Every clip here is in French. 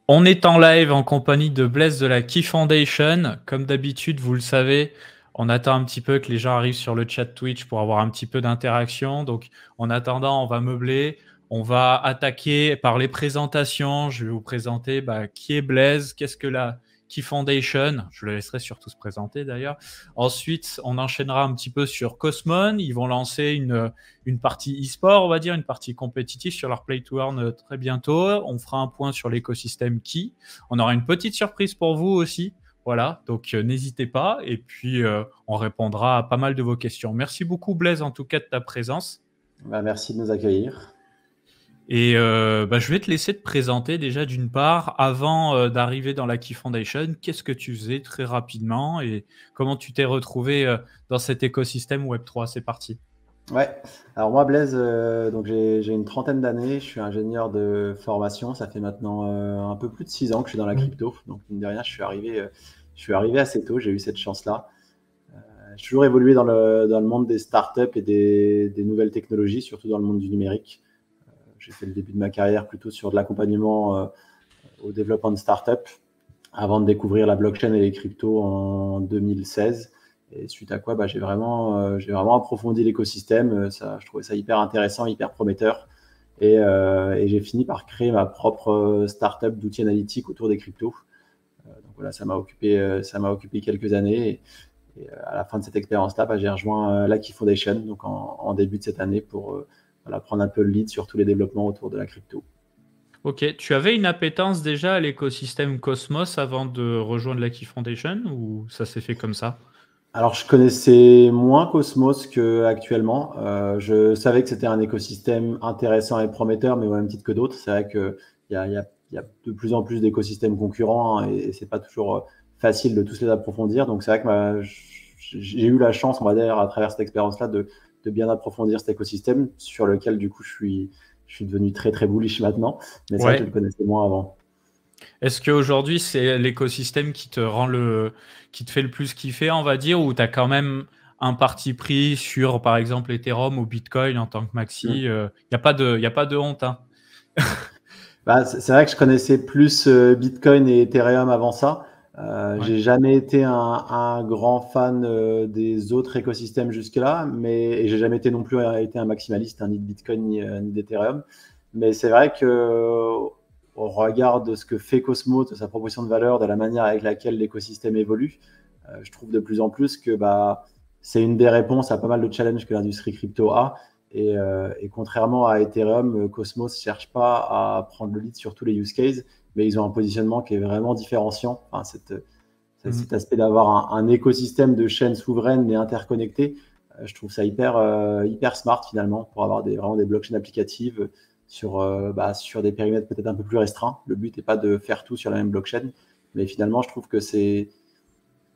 On est en live en compagnie de Blaise de la Key Foundation. Comme d'habitude, vous le savez, on attend un petit peu que les gens arrivent sur le chat Twitch pour avoir un petit peu d'interaction. Donc, en attendant, on va meubler. On va attaquer par les présentations. Je vais vous présenter qui est Blaise, qu'est-ce que la Key Foundation. Je le laisserai surtout se présenter d'ailleurs. Ensuite, on enchaînera un petit peu sur Cosmon. Ils vont lancer une partie e-sport, on va dire, une partie compétitive sur leur Play to Earn très bientôt. On fera un point sur l'écosystème Key. On aura une petite surprise pour vous aussi. Voilà, donc n'hésitez pas. Et puis, on répondra à pas mal de vos questions. Merci beaucoup, Blaise, en tout cas, de ta présence. Merci de nous accueillir. Et je vais te laisser te présenter déjà d'une part, avant d'arriver dans la Key Foundation, qu'est-ce que tu faisais très rapidement et comment tu t'es retrouvé dans cet écosystème Web3. C'est parti. Ouais, alors moi Blaise, donc j'ai une trentaine d'années, je suis ingénieur de formation, ça fait maintenant un peu plus de 6 ans que je suis dans la crypto, donc mine de rien je suis arrivé assez tôt, j'ai eu cette chance-là. J'ai toujours évolué dans le monde des startups et des nouvelles technologies, surtout dans le monde du numérique. J'ai fait le début de ma carrière plutôt sur de l'accompagnement au développement de startups, avant de découvrir la blockchain et les cryptos en 2016. Et suite à quoi, j'ai vraiment approfondi l'écosystème. Je trouvais ça hyper intéressant, hyper prometteur. Et j'ai fini par créer ma propre startup d'outils analytiques autour des cryptos. Donc voilà, ça m'a occupé quelques années. Et à la fin de cette expérience-là, j'ai rejoint la Key Foundation donc en début de cette année pour prendre un peu le lead sur tous les développements autour de la crypto. Ok, tu avais une appétence déjà à l'écosystème Cosmos avant de rejoindre la Key Foundation ou ça s'est fait comme ça? Alors, je connaissais moins Cosmos qu'actuellement. Je savais que c'était un écosystème intéressant et prometteur, mais au même titre que d'autres. C'est vrai qu'il y a de plus en plus d'écosystèmes concurrents et c'est pas toujours facile de tous les approfondir. Donc, c'est vrai que j'ai eu la chance, on va dire, à travers cette expérience-là, de bien approfondir cet écosystème sur lequel, du coup, je suis devenu très, très bullish maintenant. Mais c'est vrai que je le connaissais moins avant. Est-ce qu'aujourd'hui, c'est l'écosystème qui te qui te fait le plus kiffer, on va dire, ou tu as quand même un parti pris sur, par exemple, Ethereum ou Bitcoin en tant que maxi? Il n'y a pas de honte, hein. C'est vrai que je connaissais plus Bitcoin et Ethereum avant ça. Ouais. J'ai jamais été un grand fan des autres écosystèmes jusque-là, et j'ai jamais été non plus été un maximaliste, ni de Bitcoin ni d'Ethereum. Mais c'est vrai que au regard de ce que fait Cosmos, de sa proposition de valeur, de la manière avec laquelle l'écosystème évolue, je trouve de plus en plus que c'est une des réponses à pas mal de challenges que l'industrie crypto a. Et contrairement à Ethereum, Cosmos ne cherche pas à prendre le lead sur tous les use cases, mais ils ont un positionnement qui est vraiment différenciant. Enfin, cet aspect d'avoir un écosystème de chaînes souveraines mais interconnectées, je trouve ça hyper smart finalement pour avoir vraiment des blockchains applicatives sur des périmètres peut-être un peu plus restreints. Le but n'est pas de faire tout sur la même blockchain, mais finalement, je trouve que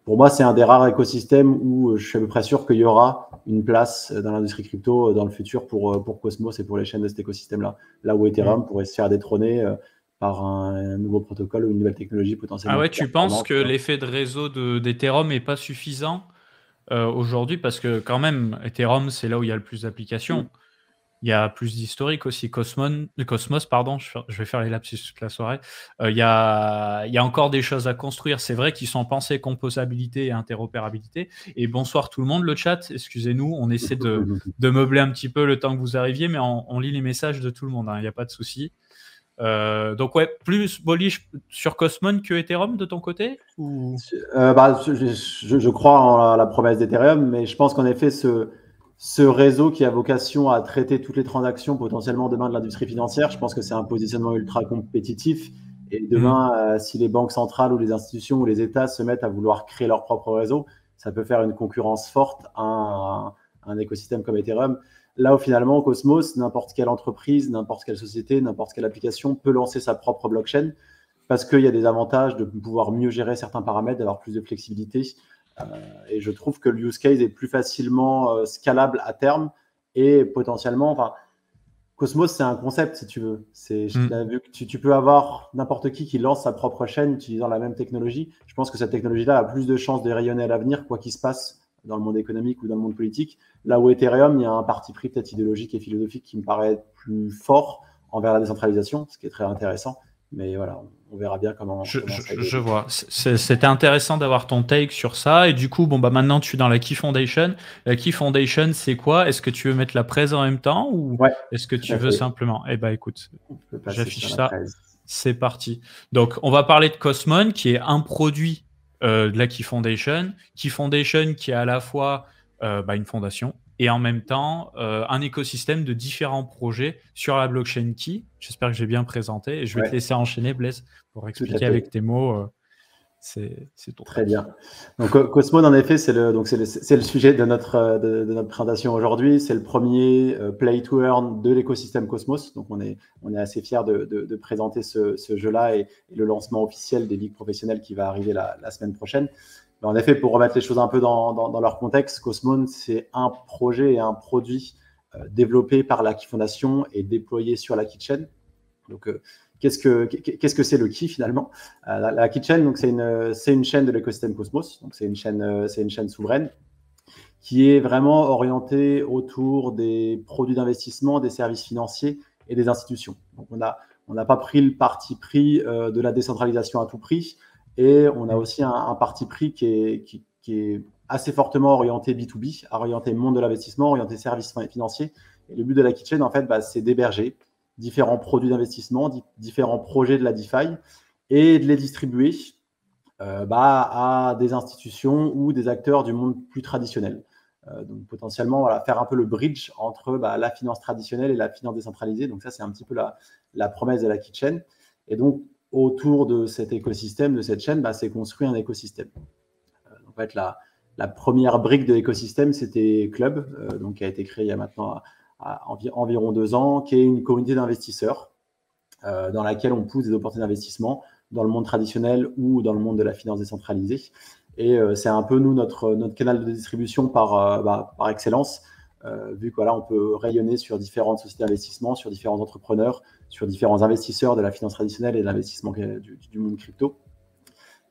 pour moi, c'est un des rares écosystèmes où je suis à peu près sûr qu'il y aura une place dans l'industrie crypto dans le futur pour Cosmos et pour les chaînes de cet écosystème-là. Là où Ethereum pourrait se faire détrôner par un nouveau protocole ou une nouvelle technologie potentiellement Ah ouais, plus tu penses performante. que l'effet de réseau d'Ethereum n'est pas suffisant aujourd'hui? Parce que quand même, Ethereum, c'est là où il y a le plus d'applications. Il y a plus d'historique aussi. Cosmos, pardon, je vais faire les lapsus toute la soirée. Il y a encore des choses à construire. C'est vrai qu'ils sont pensés composabilité et interopérabilité. Et bonsoir tout le monde, le chat. Excusez-nous, on essaie de meubler un petit peu le temps que vous arriviez, mais on lit les messages de tout le monde, hein, il n'y a pas de souci. Donc ouais, plus bullish sur Cosmos que Ethereum de ton côté ou... Je crois en la promesse d'Ethereum, mais je pense qu'en effet, ce réseau qui a vocation à traiter toutes les transactions potentiellement demain de l'industrie financière, je pense que c'est un positionnement ultra compétitif. Et demain, si les banques centrales ou les institutions ou les États se mettent à vouloir créer leur propre réseau, ça peut faire une concurrence forte à un écosystème comme Ethereum. Là où finalement, Cosmos, n'importe quelle entreprise, n'importe quelle société, n'importe quelle application peut lancer sa propre blockchain parce qu'il y a des avantages de pouvoir mieux gérer certains paramètres, d'avoir plus de flexibilité. Et je trouve que le use case est plus facilement scalable à terme et potentiellement, Cosmos, c'est un concept, si tu veux. Vu que tu peux avoir n'importe qui lance sa propre chaîne utilisant la même technologie. Je pense que cette technologie-là a plus de chances de rayonner à l'avenir, quoi qu'il se passe dans le monde économique ou dans le monde politique. Là où Ethereum, il y a un parti pris peut-être idéologique et philosophique qui me paraît plus fort envers la décentralisation, ce qui est très intéressant. Mais voilà, on verra bien comment ça évolue. Je vois. C'était intéressant d'avoir ton take sur ça. Et du coup, bon, bah, maintenant, tu es dans la Key Foundation. La Key Foundation, c'est quoi? Est-ce que tu veux mettre la presse en même temps ou Ouais, est-ce que tout tu à veux fait. simplement? Eh ben, écoute, On peut passer sur j'affiche la ça. 13. C'est parti. Donc, on va parler de Cosmon, qui est un produit de la Key Foundation. Key Foundation qui est à la fois une fondation et en même temps un écosystème de différents projets sur la blockchain Key. J'espère que j'ai bien présenté. Et je vais te Ouais, laisser enchaîner, Blaise, pour tout à expliquer fait. avec tes mots. C'est ton Très truc. bien. Donc, Cosmon, en effet, c'est le sujet de de notre présentation aujourd'hui. C'est le premier play to earn de l'écosystème Cosmos. Donc, on est assez fiers de présenter ce jeu-là et le lancement officiel des ligues professionnelles qui va arriver la semaine prochaine. Mais en effet, pour remettre les choses un peu dans leur contexte, Cosmon, c'est un projet et un produit développé par la Key Foundation et déployé sur la Kitchen. Donc, qu'est-ce que c'est le Key finalement? La Kitchen, donc c'est une chaîne de l'écosystème Cosmos. Donc, c'est une chaîne souveraine qui est vraiment orientée autour des produits d'investissement, des services financiers et des institutions. Donc, on n'a pas pris le parti pris de la décentralisation à tout prix, et on a aussi un parti pris qui est assez fortement orienté B2B, orienté monde de l'investissement, orienté services financiers. Et le but de la Kitchen, en fait, c'est d'héberger différents produits d'investissement, différents projets de la DeFi et de les distribuer à des institutions ou des acteurs du monde plus traditionnel. Donc potentiellement, voilà, faire un peu le bridge entre la finance traditionnelle et la finance décentralisée. Donc ça, c'est un petit peu la promesse de la Kitchen. Et donc, autour de cet écosystème, de cette chaîne, c'est construit un écosystème. En fait, la première brique de l'écosystème, c'était Club, donc qui a été créé il y a maintenant environ 2 ans, qui est une communauté d'investisseurs dans laquelle on pousse des opportunités d'investissement dans le monde traditionnel ou dans le monde de la finance décentralisée. Et c'est un peu, nous, notre canal de distribution par excellence, vu que on peut rayonner sur différentes sociétés d'investissement, sur différents entrepreneurs, sur différents investisseurs de la finance traditionnelle et de l'investissement du monde crypto.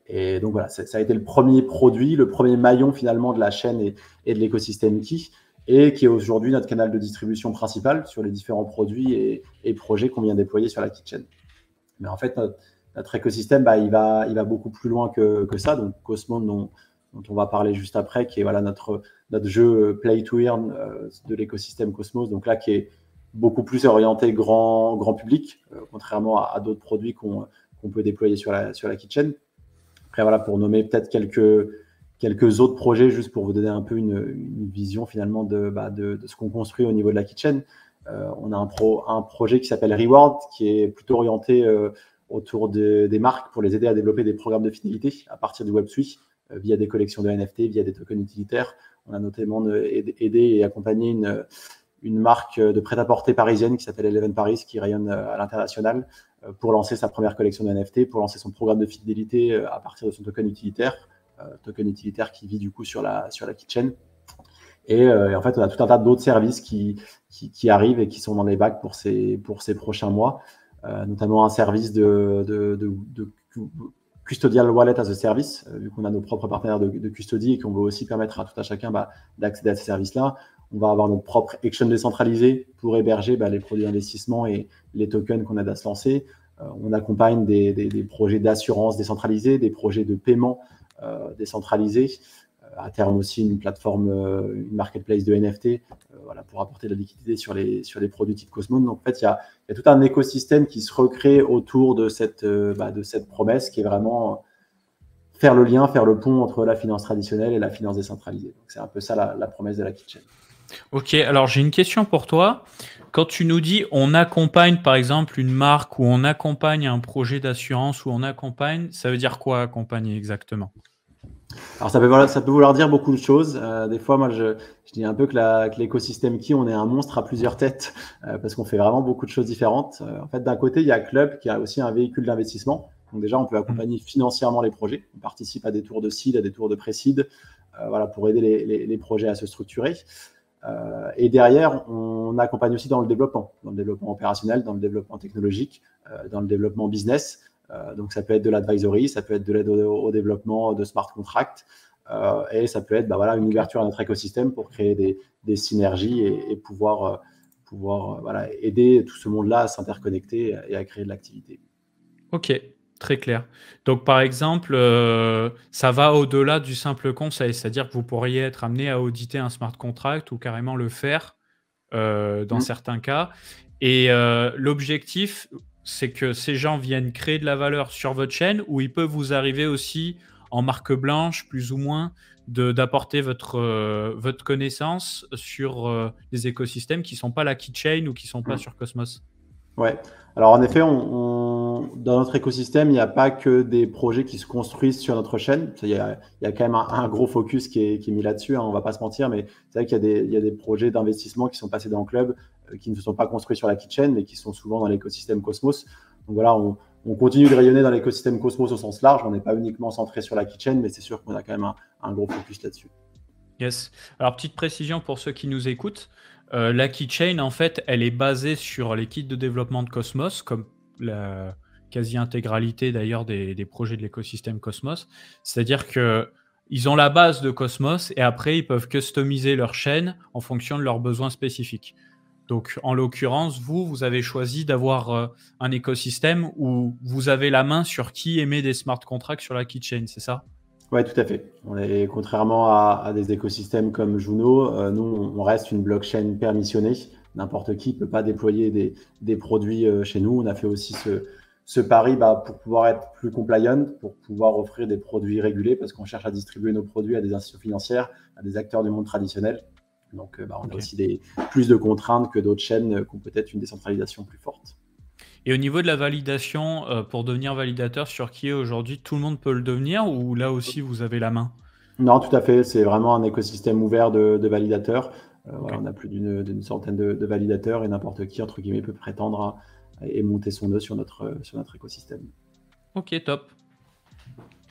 Et donc voilà, ça a été le premier produit, le premier maillon finalement de la chaîne et de l'écosystème Key, et qui est aujourd'hui notre canal de distribution principal sur les différents produits et projets qu'on vient déployer sur la Kitchen. Mais en fait, notre écosystème, il va beaucoup plus loin que ça. Donc Cosmon, dont on va parler juste après, qui est notre jeu play to earn de l'écosystème Cosmos, donc là qui est beaucoup plus orienté grand public, contrairement à d'autres produits qu'on peut déployer sur la Kitchen. Après, voilà, pour nommer peut-être quelques autres projets, juste pour vous donner un peu une vision finalement de ce qu'on construit au niveau de la Kitchen. On a un projet qui s'appelle Reward, qui est plutôt orienté autour des marques pour les aider à développer des programmes de fidélité à partir du Web3 via des collections de NFT, via des tokens utilitaires. On a notamment aidé et accompagné une marque de prêt-à-porter parisienne qui s'appelle Eleven Paris, qui rayonne à l'international, pour lancer sa première collection de NFT, pour lancer son programme de fidélité à partir de son token utilitaire qui vit du coup sur la Kitchen. Et en fait, on a tout un tas d'autres services qui arrivent et qui sont dans les bacs pour ces prochains mois, notamment un service de custodial wallet as a service, vu qu'on a nos propres partenaires de custody et qu'on veut aussi permettre à tout un chacun d'accéder à ces services-là. On va avoir notre propre exchange décentralisé pour héberger les produits d'investissement et les tokens qu'on aide à se lancer. On accompagne des projets d'assurance décentralisés, des projets de paiement décentralisés, à terme aussi une plateforme, une marketplace de NFT, pour apporter de la liquidité sur les produits type Cosmos. Donc en fait, il y a tout un écosystème qui se recrée autour de cette promesse qui est vraiment faire le lien, faire le pont entre la finance traditionnelle et la finance décentralisée. Donc c'est un peu ça la promesse de la Kitchen. Ok, alors j'ai une question pour toi. Quand tu nous dis on accompagne par exemple une marque ou on accompagne un projet d'assurance ou on accompagne, ça veut dire quoi accompagner exactement? Alors ça peut vouloir dire beaucoup de choses. Des fois, moi, je dis un peu que l'écosystème Key, on est un monstre à plusieurs têtes parce qu'on fait vraiment beaucoup de choses différentes. En fait, d'un côté, il y a Club qui a aussi un véhicule d'investissement. Donc déjà, on peut accompagner financièrement les projets. On participe à des tours de seed, à des tours de pré-seed, pour aider les projets à se structurer. Et derrière, on accompagne aussi dans le développement opérationnel, dans le développement technologique, dans le développement business. Donc, ça peut être de l'advisory, ça peut être de l'aide au développement de smart contracts, et ça peut être une ouverture à notre écosystème pour créer des synergies et pouvoir aider tout ce monde-là à s'interconnecter et à créer de l'activité. Ok, très clair. Donc, par exemple, ça va au-delà du simple conseil, c'est-à-dire que vous pourriez être amené à auditer un smart contract ou carrément le faire dans Mm. certains cas. Et l'objectif, c'est que ces gens viennent créer de la valeur sur votre chaîne ou il peut vous arriver aussi en marque blanche, plus ou moins, d'apporter votre connaissance sur des écosystèmes qui ne sont pas la keychain ou qui ne sont pas Mm. sur Cosmos. Ouais. Alors en effet, dans notre écosystème, il n'y a pas que des projets qui se construisent sur notre chaîne. Il y a quand même un gros focus qui est mis là-dessus, hein, on ne va pas se mentir, mais c'est vrai il y a des projets d'investissement qui sont passés dans le club, qui ne se sont pas construits sur la keychain, mais qui sont souvent dans l'écosystème Cosmos. Donc voilà, on continue de rayonner dans l'écosystème Cosmos au sens large. On n'est pas uniquement centré sur la keychain, mais c'est sûr qu'on a quand même un gros focus là-dessus. Yes. Alors, petite précision pour ceux qui nous écoutent, la keychain, en fait, elle est basée sur les kits de développement de Cosmos, comme la quasi-intégralité d'ailleurs des projets de l'écosystème Cosmos. C'est-à-dire que ils ont la base de Cosmos et après, ils peuvent customiser leur chaîne en fonction de leurs besoins spécifiques. Donc, en l'occurrence, vous avez choisi d'avoir un écosystème où vous avez la main sur qui émet des smart contracts sur la keychain, c'est ça? Oui, tout à fait. Contrairement à des écosystèmes comme Juno, nous, on reste une blockchain permissionnée. N'importe qui ne peut pas déployer des produits chez nous. On a fait aussi ce pari pour pouvoir être plus compliant, pour pouvoir offrir des produits régulés, parce qu'on cherche à distribuer nos produits à des institutions financières, à des acteurs du monde traditionnel. Donc, on a Ok. aussi plus de contraintes que d'autres chaînes qui ont peut-être une décentralisation plus forte. Et au niveau de la validation, pour devenir validateur sur qui est aujourd'hui, tout le monde peut le devenir ou là aussi vous avez la main? Non, tout à fait. C'est vraiment un écosystème ouvert de validateurs. Ok, Voilà, on a plus d'une centaine de validateurs et n'importe qui, entre guillemets, peut prétendre et monter son nœud sur notre écosystème. ok, top,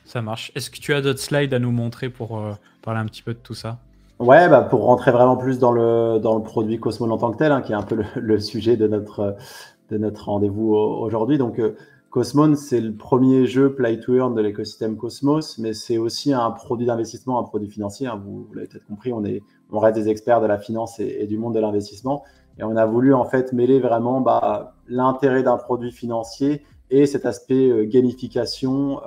ça marche. Est-ce que tu as d'autres slides à nous montrer pour parler un petit peu de tout ça? Ouais, pour rentrer vraiment plus dans le produit Cosmos en tant que tel, hein, qui est un peu le sujet de notre rendez-vous aujourd'hui. Donc, Cosmos, c'est le premier jeu Play to Earn de l'écosystème Cosmos, mais c'est aussi un produit d'investissement, un produit financier, hein. Vous l'avez peut-être compris, on reste des experts de la finance et du monde de l'investissement. Et on a voulu en fait mêler vraiment l'intérêt d'un produit financier et cet aspect gamification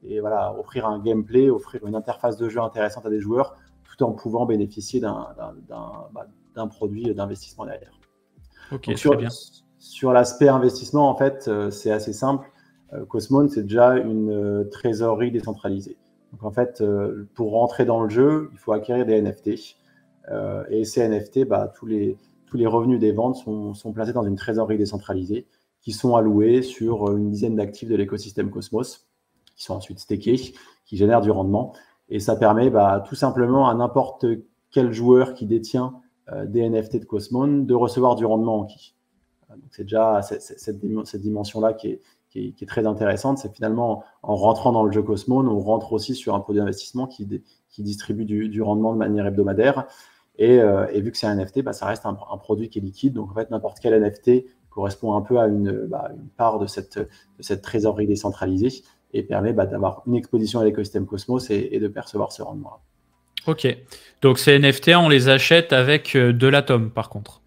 et voilà, offrir un gameplay, offrir une interface de jeu intéressante à des joueurs tout en pouvant bénéficier d'un produit d'investissement derrière. Ok, Donc très sur, bien. sur l'aspect investissement, en fait, c'est assez simple. Cosmos, c'est déjà une trésorerie décentralisée. Donc en fait, pour rentrer dans le jeu, il faut acquérir des NFT. Et ces NFT, tous les revenus des ventes sont placés dans une trésorerie décentralisée qui sont alloués sur une dizaine d'actifs de l'écosystème Cosmos, qui sont ensuite stakés, qui génèrent du rendement. Et ça permet tout simplement à n'importe quel joueur qui détient des NFT de Cosmos de recevoir du rendement en qui. Donc c'est déjà cette dimension-là qui est très intéressante. C'est finalement, en rentrant dans le jeu Cosmos, on rentre aussi sur un produit d'investissement qui distribue du rendement de manière hebdomadaire. Et vu que c'est un NFT, ça reste un produit qui est liquide. Donc en fait, n'importe quel NFT correspond un peu à une part de cette trésorerie décentralisée et permet d'avoir une exposition à l'écosystème Cosmos et de percevoir ce rendement-là. Ok, donc ces NFT, on les achète avec de l'atome par contre.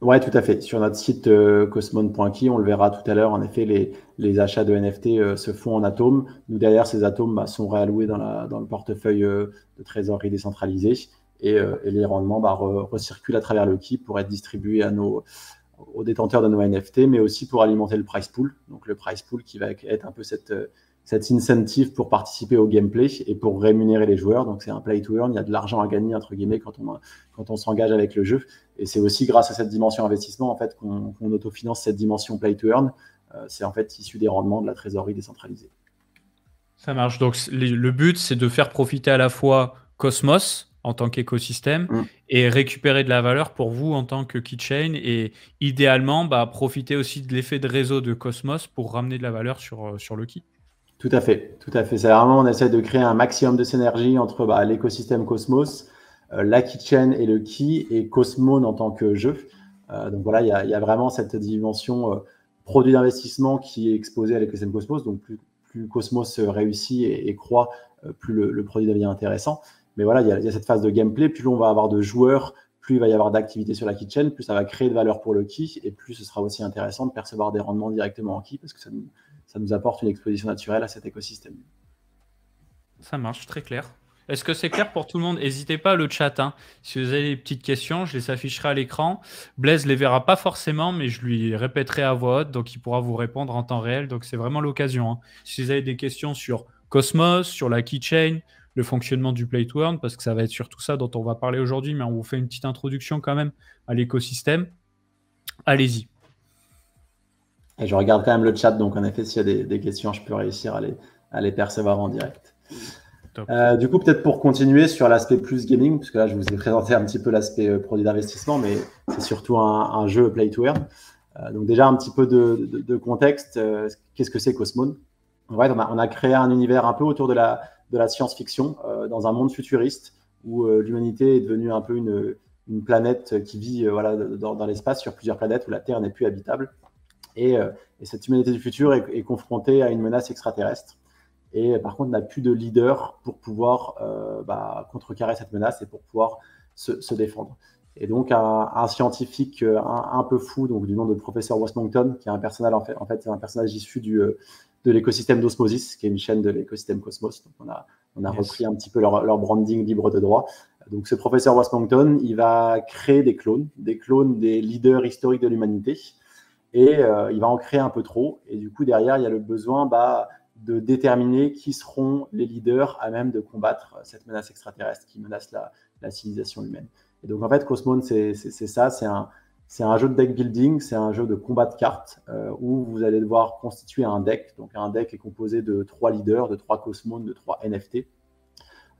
Ouais, tout à fait. Sur notre site cosmon.key, on le verra tout à l'heure. En effet, les achats de NFT se font en atomes. Nous, derrière, ces atomes sont réalloués dans le portefeuille de trésorerie décentralisée et les rendements recirculent à travers le key pour être distribués aux détenteurs de nos NFT, mais aussi pour alimenter le price pool. Donc, le price pool qui va être un peu cette incentive pour participer au gameplay et pour rémunérer les joueurs. Donc, c'est un play to earn. Il y a de l'argent à gagner, entre guillemets, quand on s'engage avec le jeu. Et c'est aussi grâce à cette dimension investissement en fait, qu'on autofinance cette dimension play to earn. C'est en fait issu des rendements de la trésorerie décentralisée. Ça marche. Donc le but, c'est de faire profiter à la fois Cosmos en tant qu'écosystème et récupérer de la valeur pour vous en tant que keychain et idéalement profiter aussi de l'effet de réseau de Cosmos pour ramener de la valeur sur le key. Tout à fait, tout à fait. C'est vraiment, on essaie de créer un maximum de synergie entre l'écosystème Cosmos, la keychain et le key et Cosmon en tant que jeu. Donc voilà, il y a vraiment cette dimension produit d'investissement qui est exposée à l'écosystème Cosmos. Donc plus Cosmos réussit et croît, plus le produit devient intéressant. Mais voilà, il y a cette phase de gameplay. Plus on va avoir de joueurs, plus il va y avoir d'activité sur la keychain, plus ça va créer de valeur pour le key et plus ce sera aussi intéressant de percevoir des rendements directement en key parce que ça nous apporte une exposition naturelle à cet écosystème. Ça marche, très clair. Est-ce que c'est clair pour tout le monde? N'hésitez pas, le chat, hein. Si vous avez des petites questions, je les afficherai à l'écran. Blaise les verra pas forcément, mais je lui répéterai à voix haute, donc il pourra vous répondre en temps réel. Donc c'est vraiment l'occasion, hein. Si vous avez des questions sur Cosmos, sur la keychain, le fonctionnement du Play to Earn, parce que ça va être surtout ça dont on va parler aujourd'hui, mais on vous fait une petite introduction quand même à l'écosystème. Allez-y. Et je regarde quand même le chat, donc en effet, s'il y a des questions, je peux réussir à les percevoir en direct. Du coup, peut-être pour continuer sur l'aspect plus gaming, parce que là, je vous ai présenté un petit peu l'aspect produit d'investissement, mais c'est surtout un jeu Play to Earn. Donc déjà, un petit peu de contexte. Qu'est-ce que c'est Cosmos? En fait, on a créé un univers un peu autour de la science-fiction, dans un monde futuriste, où l'humanité est devenue un peu une planète qui vit dans l'espace, sur plusieurs planètes, où la Terre n'est plus habitable. Et cette humanité du futur est confrontée à une menace extraterrestre. Et par contre, on n'a plus de leader pour pouvoir contrecarrer cette menace et pour pouvoir se défendre. Et donc, un scientifique un peu fou, donc du nom de professeur Washington, qui est un personnage, en fait, c'est un personnage issu de l'écosystème d'Osmosis, qui est une chaîne de l'écosystème Cosmos. Donc, on a repris un petit peu leur branding libre de droit. Donc, ce professeur Washington, il va créer des clones des leaders historiques de l'humanité. Et il va en créer un peu trop. Et du coup, derrière, il y a le besoin de déterminer qui seront les leaders à même de combattre cette menace extraterrestre qui menace la civilisation humaine. Et donc, en fait, Cosmos, c'est ça. C'est un jeu de deck building, c'est un jeu de combat de cartes où vous allez devoir constituer un deck. Donc, un deck est composé de 3 leaders, de 3 Cosmos, de 3 NFT.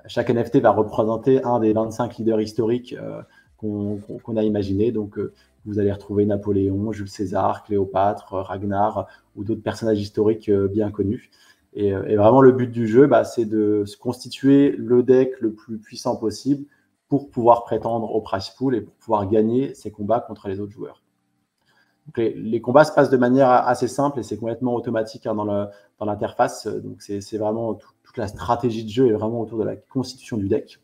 Chaque NFT va représenter un des 25 leaders historiques qu'on a imaginé. Donc, vous allez retrouver Napoléon, Jules César, Cléopâtre, Ragnar ou d'autres personnages historiques bien connus. Et vraiment, le but du jeu, c'est de se constituer le deck le plus puissant possible pour pouvoir prétendre au prize pool et pour pouvoir gagner ces combats contre les autres joueurs. Donc les combats se passent de manière assez simple et c'est complètement automatique dans l'interface. Donc, c'est vraiment toute la stratégie de jeu est vraiment autour de la constitution du deck.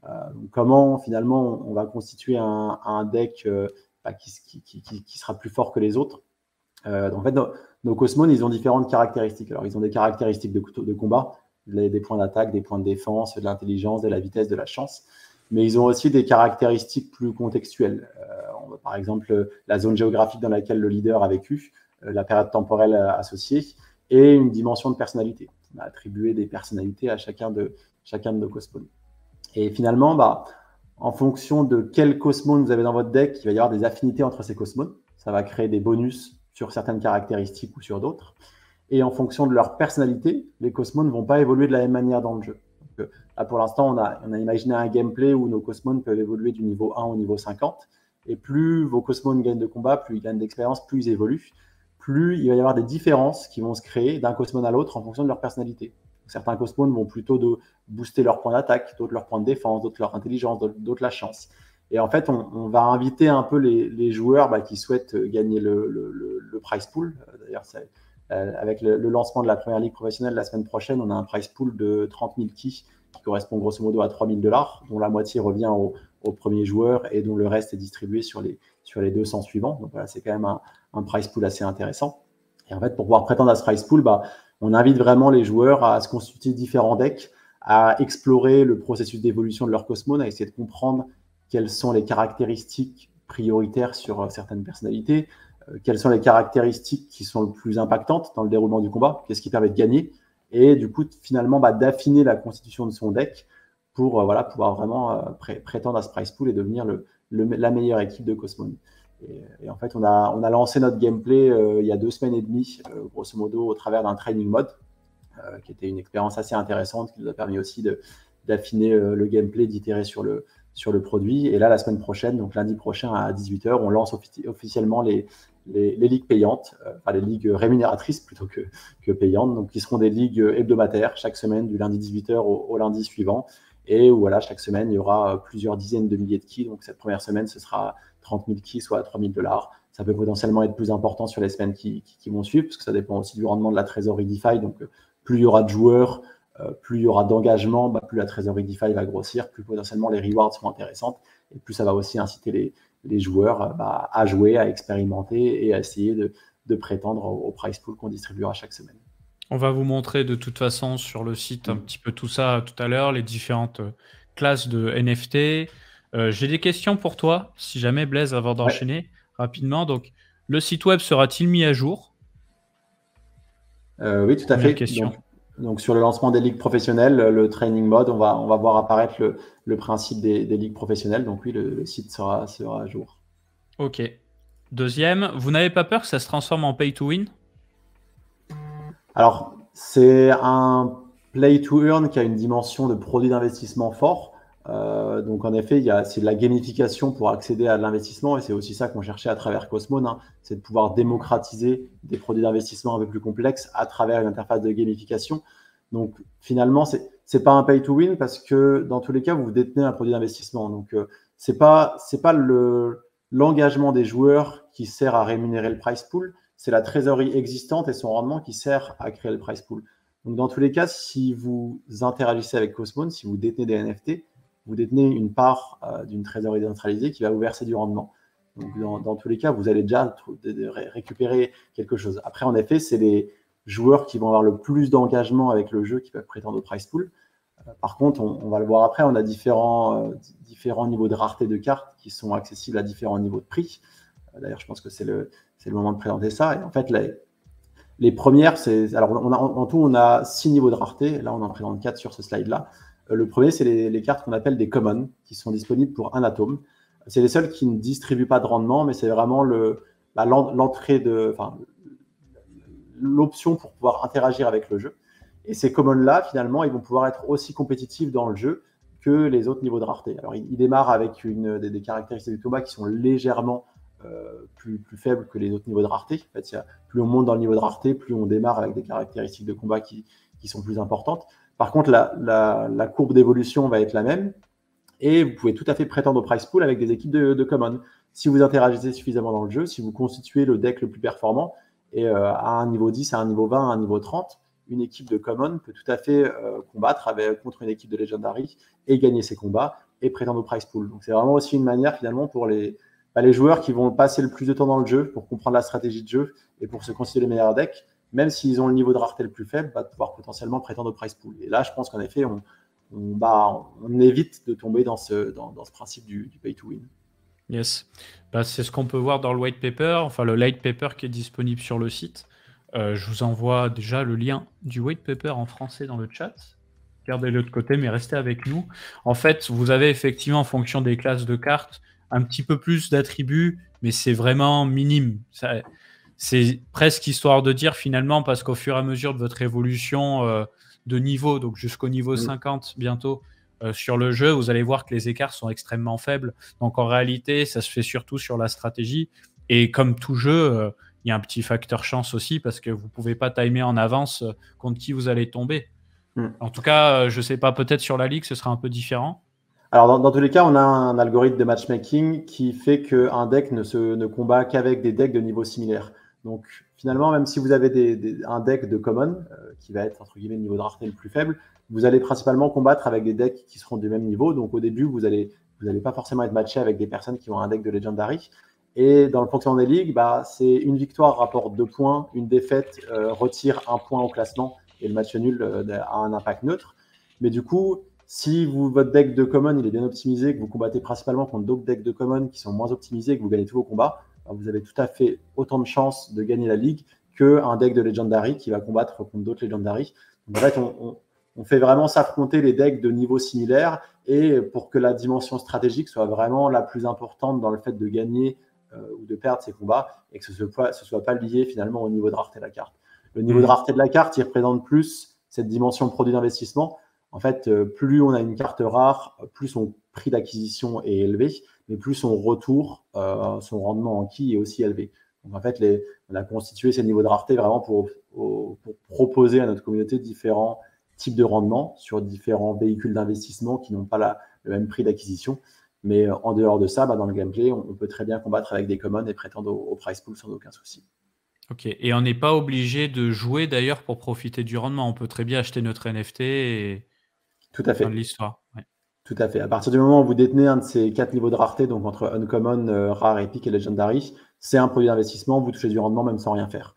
Donc comment, finalement, on va constituer un deck qui sera plus fort que les autres. En fait, nos Cosmos, ils ont différentes caractéristiques. Alors, ils ont des caractéristiques de combat, des points d'attaque, des points de défense, de l'intelligence, de la vitesse, de la chance. Mais ils ont aussi des caractéristiques plus contextuelles. Par exemple, la zone géographique dans laquelle le leader a vécu, la période temporelle associée, et une dimension de personnalité. On a attribué des personnalités à chacun de nos Cosmos. Et finalement, en fonction de quel Cosmos vous avez dans votre deck, il va y avoir des affinités entre ces Cosmos. Ça va créer des bonus sur certaines caractéristiques ou sur d'autres. Et en fonction de leur personnalité, les Cosmos ne vont pas évoluer de la même manière dans le jeu. Donc, là, pour l'instant, on a imaginé un gameplay où nos Cosmos peuvent évoluer du niveau 1 au niveau 50. Et plus vos Cosmos gagnent de combat, plus ils gagnent d'expérience, plus ils évoluent, plus il va y avoir des différences qui vont se créer d'un Cosmos à l'autre en fonction de leur personnalité. Certains Cosmos vont plutôt booster leur point d'attaque, d'autres leur point de défense, d'autres leur intelligence, d'autres la chance. Et en fait, on va inviter un peu les joueurs qui souhaitent gagner le prize pool. D'ailleurs, avec le lancement de la première ligue professionnelle la semaine prochaine, on a un prize pool de 30 000 keys qui correspond grosso modo à 3 000 $, dont la moitié revient au premier joueur et dont le reste est distribué sur les 200 suivants. Donc voilà, c'est quand même un prize pool assez intéressant. Et en fait, pour pouvoir prétendre à ce prize pool, on invite vraiment les joueurs à se constituer différents decks, à explorer le processus d'évolution de leur Cosmos, à essayer de comprendre quelles sont les caractéristiques prioritaires sur certaines personnalités, quelles sont les caractéristiques qui sont les plus impactantes dans le déroulement du combat, qu'est-ce qui permet de gagner, et du coup, finalement, d'affiner la constitution de son deck pour pouvoir vraiment prétendre à ce prize pool et devenir la meilleure équipe de Cosmos. Et en fait, on a lancé notre gameplay il y a 2 semaines et demie, grosso modo, au travers d'un training mode, qui était une expérience assez intéressante, qui nous a permis aussi d'affiner le gameplay, d'itérer sur le produit. Et là, la semaine prochaine, donc lundi prochain à 18 h, on lance officiellement les ligues payantes, les ligues rémunératrices plutôt que payantes, donc qui seront des ligues hebdomadaires chaque semaine du lundi 18 h au lundi suivant. Et où chaque semaine, il y aura plusieurs dizaines de milliers de keys. Donc cette première semaine, ce sera 30 000 keys, soit 3 000 $. Ça peut potentiellement être plus important sur les semaines qui vont suivre, parce que ça dépend aussi du rendement de la trésorerie DeFi. Donc plus il y aura de joueurs, plus il y aura d'engagement, plus la trésorerie DeFi va grossir, plus potentiellement les rewards seront intéressantes, et plus ça va aussi inciter les joueurs à jouer, à expérimenter et à essayer de prétendre au prize pool qu'on distribuera chaque semaine. On va vous montrer de toute façon sur le site un petit peu tout ça tout à l'heure, les différentes classes de NFT. J'ai des questions pour toi, si jamais Blaise, avant d'enchaîner rapidement. Donc, le site web sera-t-il mis à jour? Oui, tout à Première fait. question. Donc, sur le lancement des ligues professionnelles, le training mode, on va voir apparaître le principe des ligues professionnelles. Donc oui, le site sera à jour. Ok. Deuxième, vous n'avez pas peur que ça se transforme en pay to win? Alors, c'est un play to earn qui a une dimension de produit d'investissement fort. Donc, en effet, c'est de la gamification pour accéder à l'investissement et c'est aussi ça qu'on cherchait à travers Cosmone, hein, c'est de pouvoir démocratiser des produits d'investissement un peu plus complexes à travers une interface de gamification. Donc, finalement, c'est pas un pay to win parce que dans tous les cas, vous détenez un produit d'investissement. Donc, c'est pas l'engagement des joueurs qui sert à rémunérer le prize pool, c'est la trésorerie existante et son rendement qui sert à créer le prize pool. Donc, dans tous les cas, si vous interagissez avec Cosmone, si vous détenez des NFT, vous détenez une part d'une trésorerie décentralisée qui va vous verser du rendement. Donc, dans tous les cas, vous allez déjà récupérer quelque chose. Après, en effet, c'est les joueurs qui vont avoir le plus d'engagement avec le jeu qui peuvent prétendre au prize pool. Par contre, on va le voir après, on a différents niveaux de rareté de cartes qui sont accessibles à différents niveaux de prix. D'ailleurs, je pense que c'est le moment de présenter ça. Et en fait, les premières, alors en tout, on a 6 niveaux de rareté. Là, on en présente 4 sur ce slide-là. Le premier, c'est les cartes qu'on appelle des commons, qui sont disponibles pour un atome. C'est les seuls qui ne distribuent pas de rendement, mais c'est vraiment l'option pour pouvoir interagir avec le jeu. Et ces commons-là, finalement, ils vont pouvoir être aussi compétitifs dans le jeu que les autres niveaux de rareté. Alors, ils démarrent avec des caractéristiques du combat qui sont légèrement plus faibles que les autres niveaux de rareté. En fait, plus on monte dans le niveau de rareté, plus on démarre avec des caractéristiques de combat qui sont plus importantes. Par contre, la courbe d'évolution va être la même et vous pouvez tout à fait prétendre au prize pool avec des équipes de common. Si vous interagissez suffisamment dans le jeu, si vous constituez le deck le plus performant, et à un niveau 10, à un niveau 20, à un niveau 30, une équipe de common peut tout à fait combattre contre une équipe de Legendary et gagner ses combats et prétendre au prize pool. Donc c'est vraiment aussi une manière finalement pour les joueurs qui vont passer le plus de temps dans le jeu pour comprendre la stratégie de jeu et pour se constituer les meilleurs decks, même s'ils ont le niveau de rareté le plus faible, de pouvoir potentiellement prétendre au prize pool. Et là, je pense qu'en effet, on évite de tomber dans ce principe du pay to win. Yes. C'est ce qu'on peut voir dans le white paper, enfin le light paper qui est disponible sur le site. Je vous envoie déjà le lien du white paper en français dans le chat. Gardez-le de côté, mais restez avec nous. En fait, vous avez effectivement, en fonction des classes de cartes, un petit peu plus d'attributs, mais c'est vraiment minime. C'est presque histoire de dire finalement, parce qu'au fur et à mesure de votre évolution de niveau, donc jusqu'au niveau 50 bientôt, sur le jeu, vous allez voir que les écarts sont extrêmement faibles. Donc en réalité, ça se fait surtout sur la stratégie. Et comme tout jeu, il y a un petit facteur chance aussi parce que vous ne pouvez pas timer en avance contre qui vous allez tomber. En tout cas, je ne sais pas, peut-être sur la ligue, ce sera un peu différent. Alors dans tous les cas, on a un algorithme de matchmaking qui fait qu'un deck ne combat qu'avec des decks de niveau similaire. Donc finalement, même si vous avez un deck de common, qui va être entre guillemets le niveau de rareté le plus faible, vous allez principalement combattre avec des decks qui seront du même niveau. Donc au début, vous allez pas forcément être matché avec des personnes qui ont un deck de Legendary. Et dans le fonctionnement des ligues, c'est une victoire rapporte 2 points, une défaite retire 1 point au classement et le match nul a un impact neutre. Mais du coup, si votre deck de common il est bien optimisé, que vous combattez principalement contre d'autres decks de common qui sont moins optimisés et que vous gagnez tous vos combats, vous avez tout à fait autant de chances de gagner la ligue qu'un deck de Legendary qui va combattre contre d'autres Legendary. Donc, en fait, on fait vraiment s'affronter les decks de niveau similaire et pour que la dimension stratégique soit vraiment la plus importante dans le fait de gagner ou de perdre ces combats et que ce soit pas lié finalement au niveau de rareté de la carte. Le niveau de rareté de la carte, il représente plus cette dimension produit d'investissement. En fait, plus on a une carte rare, plus son prix d'acquisition est élevé, mais plus son retour, son rendement en ki est aussi élevé. Donc en fait, on a constitué ces niveaux de rareté vraiment pour proposer à notre communauté différents types de rendements sur différents véhicules d'investissement qui n'ont pas le même prix d'acquisition. Mais en dehors de ça, dans le gameplay, on peut très bien combattre avec des commons et prétendre au prize pool sans aucun souci. Ok, et on n'est pas obligé de jouer d'ailleurs pour profiter du rendement. On peut très bien acheter notre NFT et tout à fait. fin de l'histoire. Ouais. Tout à fait. À partir du moment où vous détenez un de ces 4 niveaux de rareté, donc entre Uncommon, Rare, Epic et Legendary, c'est un produit d'investissement, vous touchez du rendement même sans rien faire.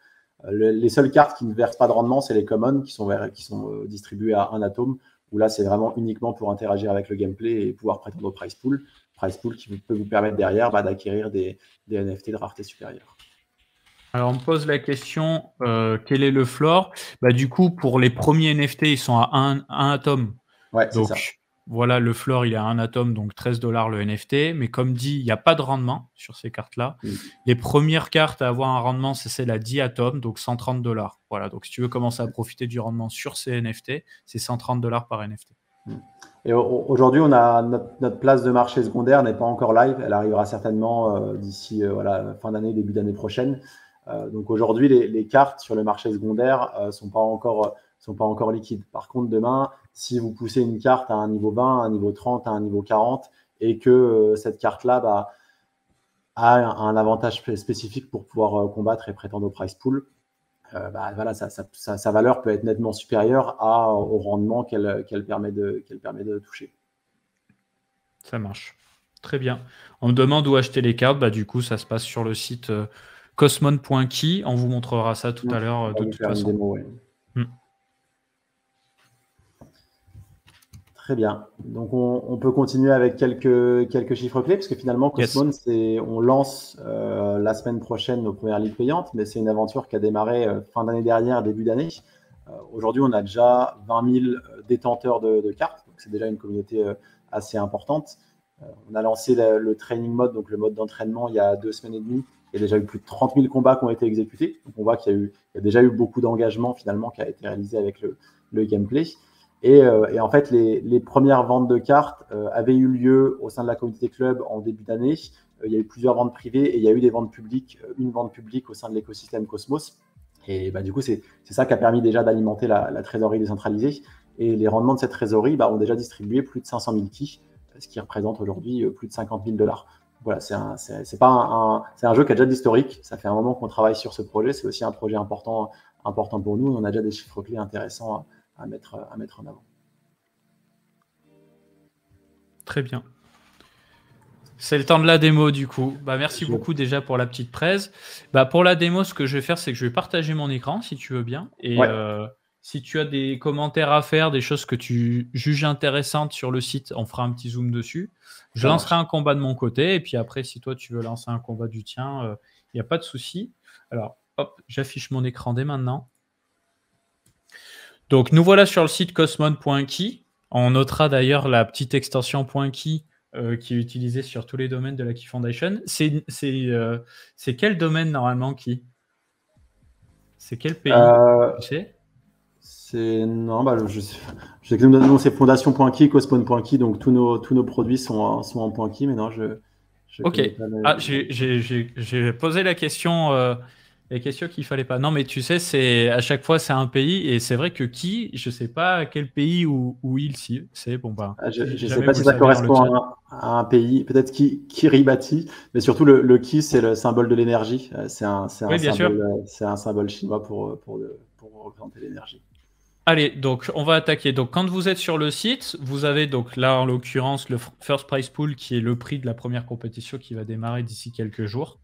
Les seules cartes qui ne versent pas de rendement, c'est les Commons qui sont distribuées à un atome, où là, c'est vraiment uniquement pour interagir avec le gameplay et pouvoir prétendre au prize pool. Prize pool qui peut vous permettre derrière d'acquérir des NFT de rareté supérieure. Alors, on me pose la question, quel est le floor? Du coup, pour les premiers NFT, ils sont à 1 atome. Ouais, c'est ça. Donc, voilà, le floor, il est à 1 atome, donc $13 le NFT. Mais comme dit, il n'y a pas de rendement sur ces cartes-là. Les premières cartes à avoir un rendement, c'est celle à 10 atomes, donc $130. Voilà, donc si tu veux commencer à profiter du rendement sur ces NFT, c'est $130 par NFT. Et aujourd'hui, on a notre place de marché secondaire n'est pas encore live. Elle arrivera certainement d'ici fin d'année, début d'année prochaine. Donc aujourd'hui, les cartes sur le marché secondaire sont pas encore liquides. Par contre, demain, si vous poussez une carte à un niveau 20, à un niveau 30, à un niveau 40, et que cette carte-là a un avantage spécifique pour pouvoir combattre et prétendre au prize pool, sa valeur peut être nettement supérieure au rendement qu'elle permet de toucher. Ça marche. Très bien. On me demande où acheter les cartes. Du coup, ça se passe sur le site cosmon.key. On vous montrera ça tout à l'heure de toute façon. Démo, ouais. Très bien. Donc, on peut continuer avec quelques chiffres clés, parce que finalement, Cosmon, on lance la semaine prochaine nos premières ligues payantes, mais c'est une aventure qui a démarré fin d'année dernière, début d'année. Aujourd'hui, on a déjà 20 000 détenteurs de cartes, donc c'est déjà une communauté assez importante. On a lancé le training mode, donc le mode d'entraînement, il y a 2 semaines et demie. Il y a déjà eu plus de 30 000 combats qui ont été exécutés. Donc, on voit qu'il y a déjà eu beaucoup d'engagement finalement qui a été réalisé avec le gameplay. Et en fait, les premières ventes de cartes avaient eu lieu au sein de la communauté club en début d'année. Il y a eu plusieurs ventes privées et il y a eu des ventes publiques, une vente publique au sein de l'écosystème Cosmos. Et du coup, c'est ça qui a permis déjà d'alimenter la trésorerie décentralisée. Et les rendements de cette trésorerie ont déjà distribué plus de 500 000 keys, ce qui représente aujourd'hui plus de $50 000. Voilà, c'est un jeu qui a déjà de l'historique. Ça fait un moment qu'on travaille sur ce projet. C'est aussi un projet important pour nous. On a déjà des chiffres clés intéressants à mettre en avant. Très bien. C'est le temps de la démo du coup. Merci beaucoup déjà pour la petite presse. Pour la démo, ce que je vais faire, c'est que je vais partager mon écran si tu veux bien. Et si tu as des commentaires à faire, des choses que tu juges intéressantes sur le site, on fera un petit zoom dessus. Je lancerai un combat de mon côté. Et puis après, si toi tu veux lancer un combat du tien, il n'y a pas de souci. Alors, hop, j'affiche mon écran dès maintenant. Donc, nous voilà sur le site cosmon.key. On notera d'ailleurs la petite extension .key qui est utilisée sur tous les domaines de la Key Foundation. C'est quel domaine normalement, Key? C'est quel pays? Tu sais? Je sais que nous, c'est fondation.key, cosmon.key, donc tous nos produits sont en .key, mais non, ok. J'ai posé la question... les questions qu'il fallait pas. Non, mais tu sais, à chaque fois, c'est un pays. Et c'est vrai que je sais pas à quel pays ou il c'est. Je ne sais pas si ça correspond à un pays. Peut-être Kiribati. Mais surtout, le Ki, c'est le symbole de l'énergie. C'est un symbole chinois pour représenter l'énergie. Allez, donc on va attaquer. Donc, quand vous êtes sur le site, vous avez donc là, en l'occurrence, le First Prize Pool, qui est le prix de la première compétition qui va démarrer d'ici quelques jours.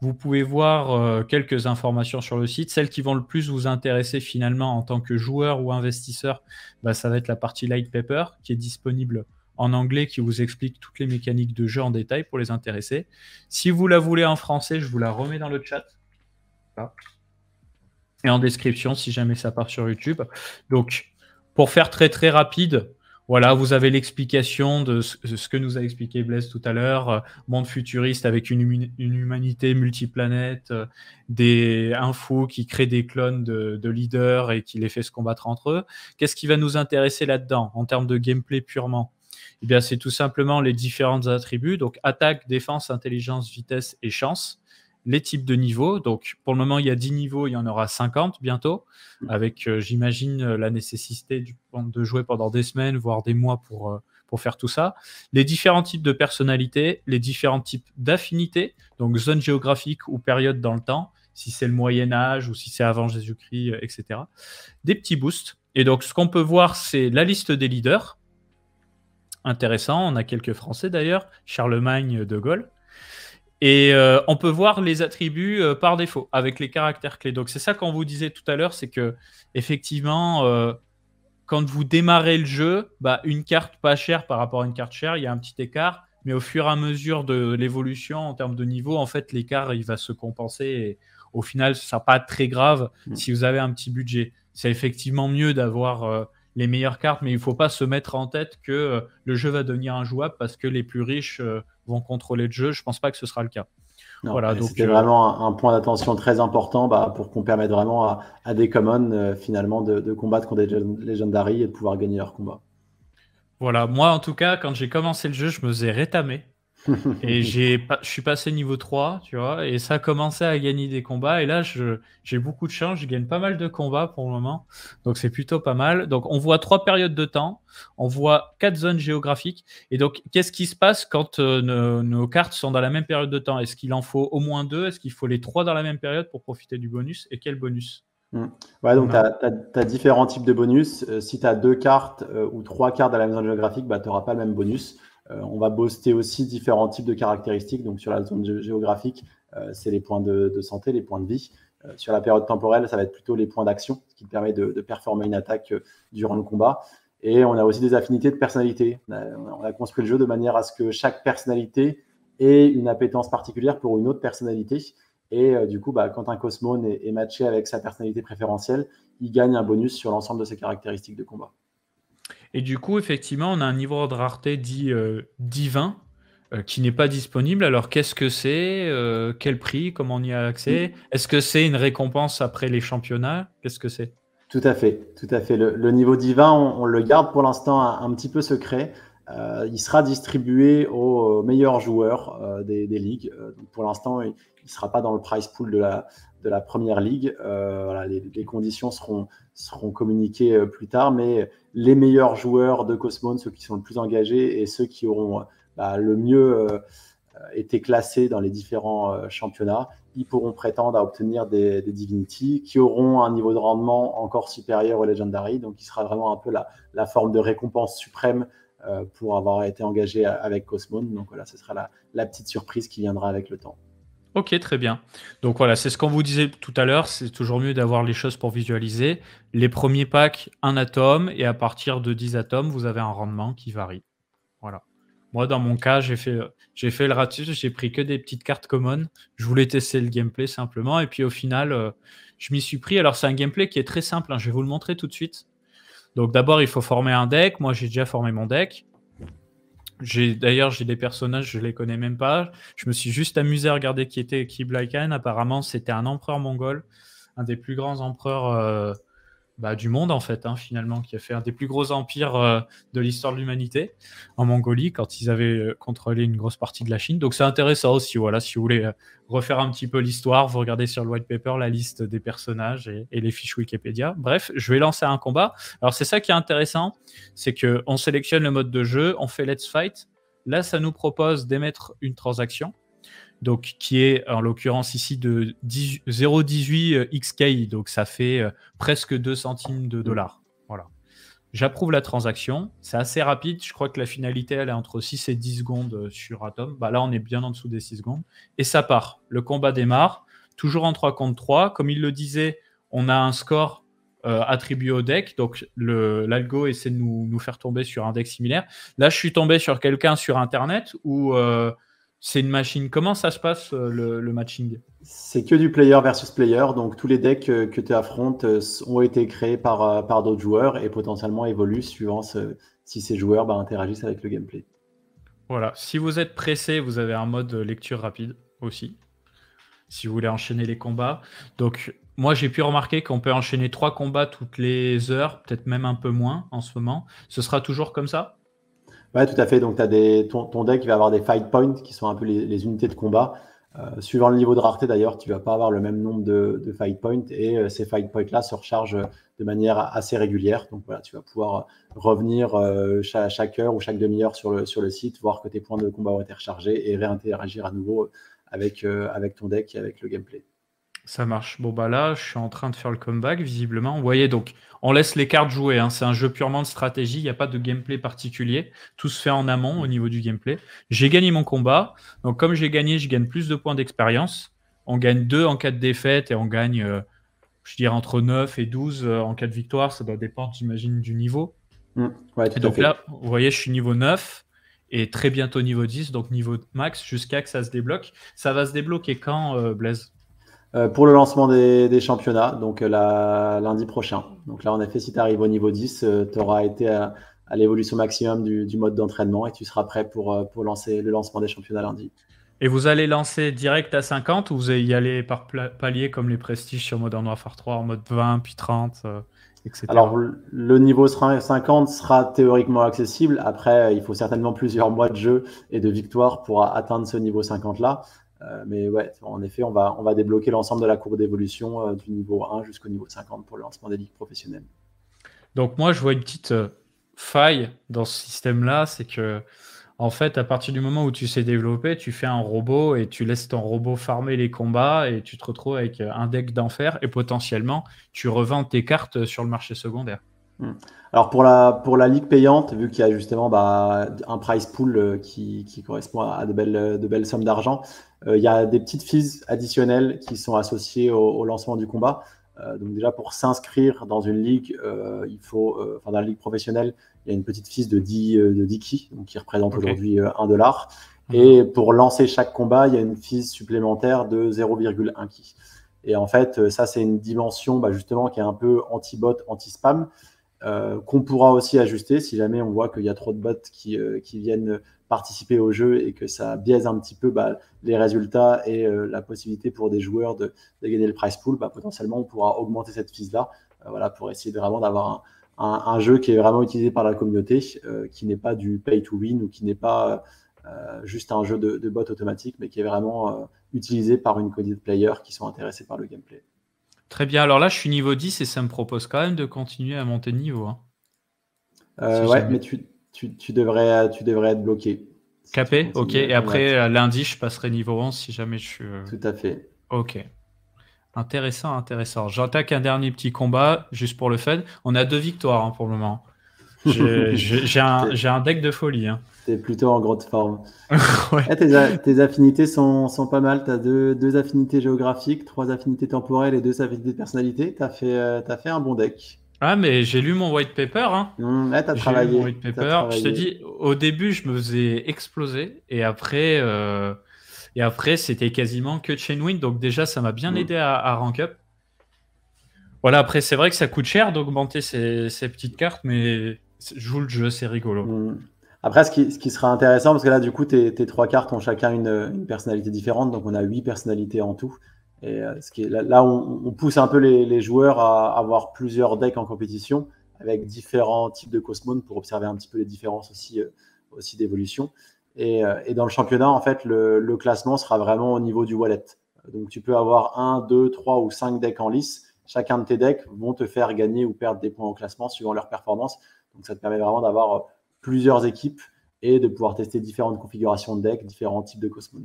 Vous pouvez voir quelques informations sur le site. Celles qui vont le plus vous intéresser finalement en tant que joueur ou investisseur, ça va être la partie Light Paper qui est disponible en anglais, qui vous explique toutes les mécaniques de jeu en détail pour les intéresser. Si vous la voulez en français, je vous la remets dans le chat. Là. Et en description si jamais ça part sur YouTube. Donc, pour faire très très rapide, voilà, vous avez l'explication de ce que nous a expliqué Blaise tout à l'heure, monde futuriste avec une humanité multiplanète, des infos qui créent des clones de leaders et qui les fait se combattre entre eux. Qu'est-ce qui va nous intéresser là-dedans en termes de gameplay purement? Eh bien, c'est tout simplement les différents attributs, donc attaque, défense, intelligence, vitesse et chance. Les types de niveaux. Donc, pour le moment, il y a 10 niveaux, il y en aura 50 bientôt, avec, j'imagine, la nécessité de jouer pendant des semaines, voire des mois pour faire tout ça. Les différents types de personnalités, les différents types d'affinités, donc zone géographique ou période dans le temps, si c'est le Moyen-Âge ou si c'est avant Jésus-Christ, etc. Des petits boosts. Et donc, ce qu'on peut voir, c'est la liste des leaders. intéressant. On a quelques Français d'ailleurs, Charlemagne de Gaulle. Et on peut voir les attributs par défaut avec les caractères clés. Donc c'est ça qu'on vous disait tout à l'heure, c'est que effectivement, quand vous démarrez le jeu, bah, une carte pas chère par rapport à une carte chère, il y a un petit écart. Mais au fur et à mesure de l'évolution en termes de niveau, en fait, l'écart il va se compenser. Et au final, ça sera pas très grave si vous avez un petit budget. C'est effectivement mieux d'avoir les meilleures cartes, mais il ne faut pas se mettre en tête que le jeu va devenir injouable parce que les plus riches vont contrôler le jeu. Je pense pas que ce sera le cas. Non, Voilà, donc c'était vraiment un point d'attention très important pour qu'on permette vraiment à des commons finalement de combattre contre des legendary et de pouvoir gagner leur combat. voilà, moi en tout cas, quand j'ai commencé le jeu, je me faisais rétamer. Et je suis passé niveau 3, tu vois, et ça a commencé à gagner des combats. Et là, j'ai beaucoup de chance, je gagne pas mal de combats pour le moment. Donc, c'est plutôt pas mal. Donc, on voit 3 périodes de temps, on voit 4 zones géographiques. Et donc, qu'est-ce qui se passe quand nos cartes sont dans la même période de temps? Est-ce qu'il en faut au moins 2? Est-ce qu'il faut les 3 dans la même période pour profiter du bonus? Et quel bonus? Ouais, donc tu as différents types de bonus. Si tu as 2 cartes ou 3 cartes dans la même zone géographique, bah, tu n'auras pas le même bonus. On va booster aussi différents types de caractéristiques. Donc, sur la zone géographique, c'est les points de santé, les points de vie. Sur la période temporelle, ça va être plutôt les points d'action, ce qui te permet de performer une attaque durant le combat. Et on a aussi des affinités de personnalité. On a construit le jeu de manière à ce que chaque personnalité ait une appétence particulière pour une autre personnalité. Et du coup, bah, quand un Cosmone est matché avec sa personnalité préférentielle, il gagne un bonus sur l'ensemble de ses caractéristiques de combat. Et du coup, effectivement, on a un niveau de rareté dit divin qui n'est pas disponible. Alors, qu'est-ce que c'est? Quel prix? Comment on y a accès? Est-ce que c'est une récompense après les championnats? Qu'est-ce que c'est? Tout à fait, tout à fait. Le niveau divin, on le garde pour l'instant un petit peu secret. Il sera distribué aux meilleurs joueurs des ligues. Donc pour l'instant, il ne sera pas dans le prize pool de la première ligue. Voilà, les conditions seront communiquées plus tard, mais les meilleurs joueurs de Cosmone, ceux qui sont le plus engagés et ceux qui auront le mieux été classés dans les différents championnats, ils pourront prétendre à obtenir des Divinity qui auront un niveau de rendement encore supérieur au Legendary. Donc, il sera vraiment un peu la forme de récompense suprême pour avoir été engagé avec Cosmone. Donc, voilà, ce sera la petite surprise qui viendra avec le temps. Ok, très bien. Donc voilà, c'est ce qu'on vous disait tout à l'heure, c'est toujours mieux d'avoir les choses pour visualiser. Les premiers packs, 1 atome, et à partir de 10 atomes, vous avez un rendement qui varie. Voilà. Moi, dans mon cas, j'ai fait le ratus, j'ai pris que des petites cartes common. Je voulais tester le gameplay simplement, et puis au final, je m'y suis pris. Alors, c'est un gameplay qui est très simple, hein. Je vais vous le montrer tout de suite. Donc d'abord, il faut former un deck. Moi, j'ai déjà formé mon deck. D'ailleurs, j'ai des personnages, je les connais même pas. Je me suis juste amusé à regarder qui était Kublai Khan. Apparemment, c'était un empereur mongol, un des plus grands empereurs du monde, en fait, hein, finalement, qui a fait un des plus gros empires de l'histoire de l'humanité en Mongolie, quand ils avaient contrôlé une grosse partie de la Chine. Donc c'est intéressant aussi, voilà, si vous voulez refaire un petit peu l'histoire, vous regardez sur le white paper la liste des personnages et les fiches Wikipédia. Bref, je vais lancer un combat. Alors c'est ça qui est intéressant, c'est qu'on sélectionne le mode de jeu, on fait Let's Fight. Là, ça nous propose d'émettre une transaction, donc qui est en l'occurrence ici de 0,18 XKI, donc ça fait presque 2 centimes de dollars. Voilà. J'approuve la transaction, c'est assez rapide, je crois que la finalité elle est entre 6 et 10 secondes sur Atom. Là on est bien en dessous des 6 secondes, et ça part. Le combat démarre, toujours en 3 contre 3, comme il le disait, on a un score attribué au deck, donc l'algo essaie de nous faire tomber sur un deck similaire. Là je suis tombé sur quelqu'un sur internet où c'est une machine. Comment ça se passe, le matching? C'est que du player versus player. Donc, tous les decks que tu affrontes ont été créés par d'autres joueurs et potentiellement évoluent suivant si ces joueurs interagissent avec le gameplay. Voilà. Si vous êtes pressé, vous avez un mode lecture rapide aussi, si vous voulez enchaîner les combats. Donc, moi, j'ai pu remarquer qu'on peut enchaîner 3 combats toutes les heures, peut-être même un peu moins en ce moment. Ce sera toujours comme ça? Ouais, tout à fait. Donc, ton deck va avoir des fight points qui sont un peu les unités de combat. Suivant le niveau de rareté, d'ailleurs, tu ne vas pas avoir le même nombre de fight points et ces fight points-là se rechargent de manière assez régulière. Donc, voilà, tu vas pouvoir revenir chaque heure ou chaque demi-heure sur le site, voir que tes points de combat ont été rechargés et réinteragir à nouveau avec ton deck et avec le gameplay. Ça marche. Bon, bah là, je suis en train de faire le comeback, visiblement. Vous voyez, donc, on laisse les cartes jouer, hein. C'est un jeu purement de stratégie. Il n'y a pas de gameplay particulier. Tout se fait en amont au niveau du gameplay. J'ai gagné mon combat. Donc, comme j'ai gagné, je gagne plus de points d'expérience. On gagne 2 en cas de défaite et on gagne, je dirais, entre 9 et 12 en cas de victoire. Ça doit dépendre, j'imagine, du niveau. Ouais, Et tout à donc fait. là, vous voyez, je suis niveau 9 et très bientôt niveau 10, donc niveau max jusqu'à que ça se débloque. Ça va se débloquer quand, Blaise? Pour le lancement des championnats, donc lundi prochain. Donc là, en effet, si tu arrives au niveau 10, tu auras été à l'évolution maximum du mode d'entraînement et tu seras prêt pour lancer le lancement des championnats lundi. Et vous allez lancer direct à 50 ou vous allez y aller par palier comme les prestiges sur Modern Warfare 3 en mode 20 puis 30, etc. Alors, le niveau 50 sera théoriquement accessible. Après, il faut certainement plusieurs mois de jeu et de victoire pour atteindre ce niveau 50-là. Mais ouais, en effet, on va débloquer l'ensemble de la courbe d'évolution du niveau 1 jusqu'au niveau 50 pour le lancement des ligues professionnelles. Donc moi, je vois une petite faille dans ce système-là, c'est que en fait, à partir du moment où tu sais développer, tu fais un robot et tu laisses ton robot farmer les combats et tu te retrouves avec un deck d'enfer et potentiellement, tu revends tes cartes sur le marché secondaire. Alors pour la ligue payante, vu qu'il y a justement un prize pool qui correspond à de belles sommes d'argent, il y a des petites fees additionnelles qui sont associées au lancement du combat. Donc déjà pour s'inscrire dans une ligue, dans la ligue professionnelle, il y a une petite fees de 10 ki, donc qui représente aujourd'hui $1. Et pour lancer chaque combat, il y a une fees supplémentaire de 0,1 ki. Et en fait, ça c'est une dimension justement qui est un peu anti-bot, anti-spam. Qu'on pourra aussi ajuster si jamais on voit qu'il y a trop de bots qui viennent participer au jeu et que ça biaise un petit peu les résultats et la possibilité pour des joueurs de gagner le prize pool. Potentiellement, on pourra augmenter cette fees-là pour essayer vraiment d'avoir un jeu qui est vraiment utilisé par la communauté, qui n'est pas du pay to win ou qui n'est pas juste un jeu de bot automatique, mais qui est vraiment utilisé par une communauté de players qui sont intéressés par le gameplay. Très bien. Alors là, je suis niveau 10 et ça me propose quand même de continuer à monter de niveau. Hein. Ouais, mais tu devrais être bloqué. Capé, ok. Et après, lundi, je passerai niveau 11 si jamais je suis... Tout à fait. Ok. Intéressant, intéressant. J'attaque un dernier petit combat, juste pour le fun. On a 2 victoires pour le moment. J'ai un deck de folie. Hein. T'es plutôt en grande forme. Ouais. Tes affinités sont pas mal. Tu as deux affinités géographiques, 3 affinités temporelles et 2 affinités de personnalité. Tu as fait un bon deck. Ah, mais j'ai lu mon white paper. Hein. Ouais, t'as travaillé. Lu mon white paper. Je te dis, au début, je me faisais exploser. Et après, c'était quasiment que Chainwind. Donc déjà, ça m'a bien aidé à rank up. Voilà, après, c'est vrai que ça coûte cher d'augmenter ces petites cartes, mais joue le jeu, c'est rigolo. Après, ce qui sera intéressant, parce que là, du coup, tes 3 cartes ont chacun une personnalité différente, donc on a 8 personnalités en tout. Et là, on pousse un peu les joueurs à avoir plusieurs decks en compétition, avec différents types de Cosmon pour observer un petit peu les différences aussi d'évolution. Et dans le championnat, en fait, le classement sera vraiment au niveau du wallet. Donc, tu peux avoir 1, 2, 3 ou 5 decks en lice. Chacun de tes decks vont te faire gagner ou perdre des points au classement suivant leur performance. Donc, ça te permet vraiment d'avoir plusieurs équipes et de pouvoir tester différentes configurations de decks, différents types de Cosmon.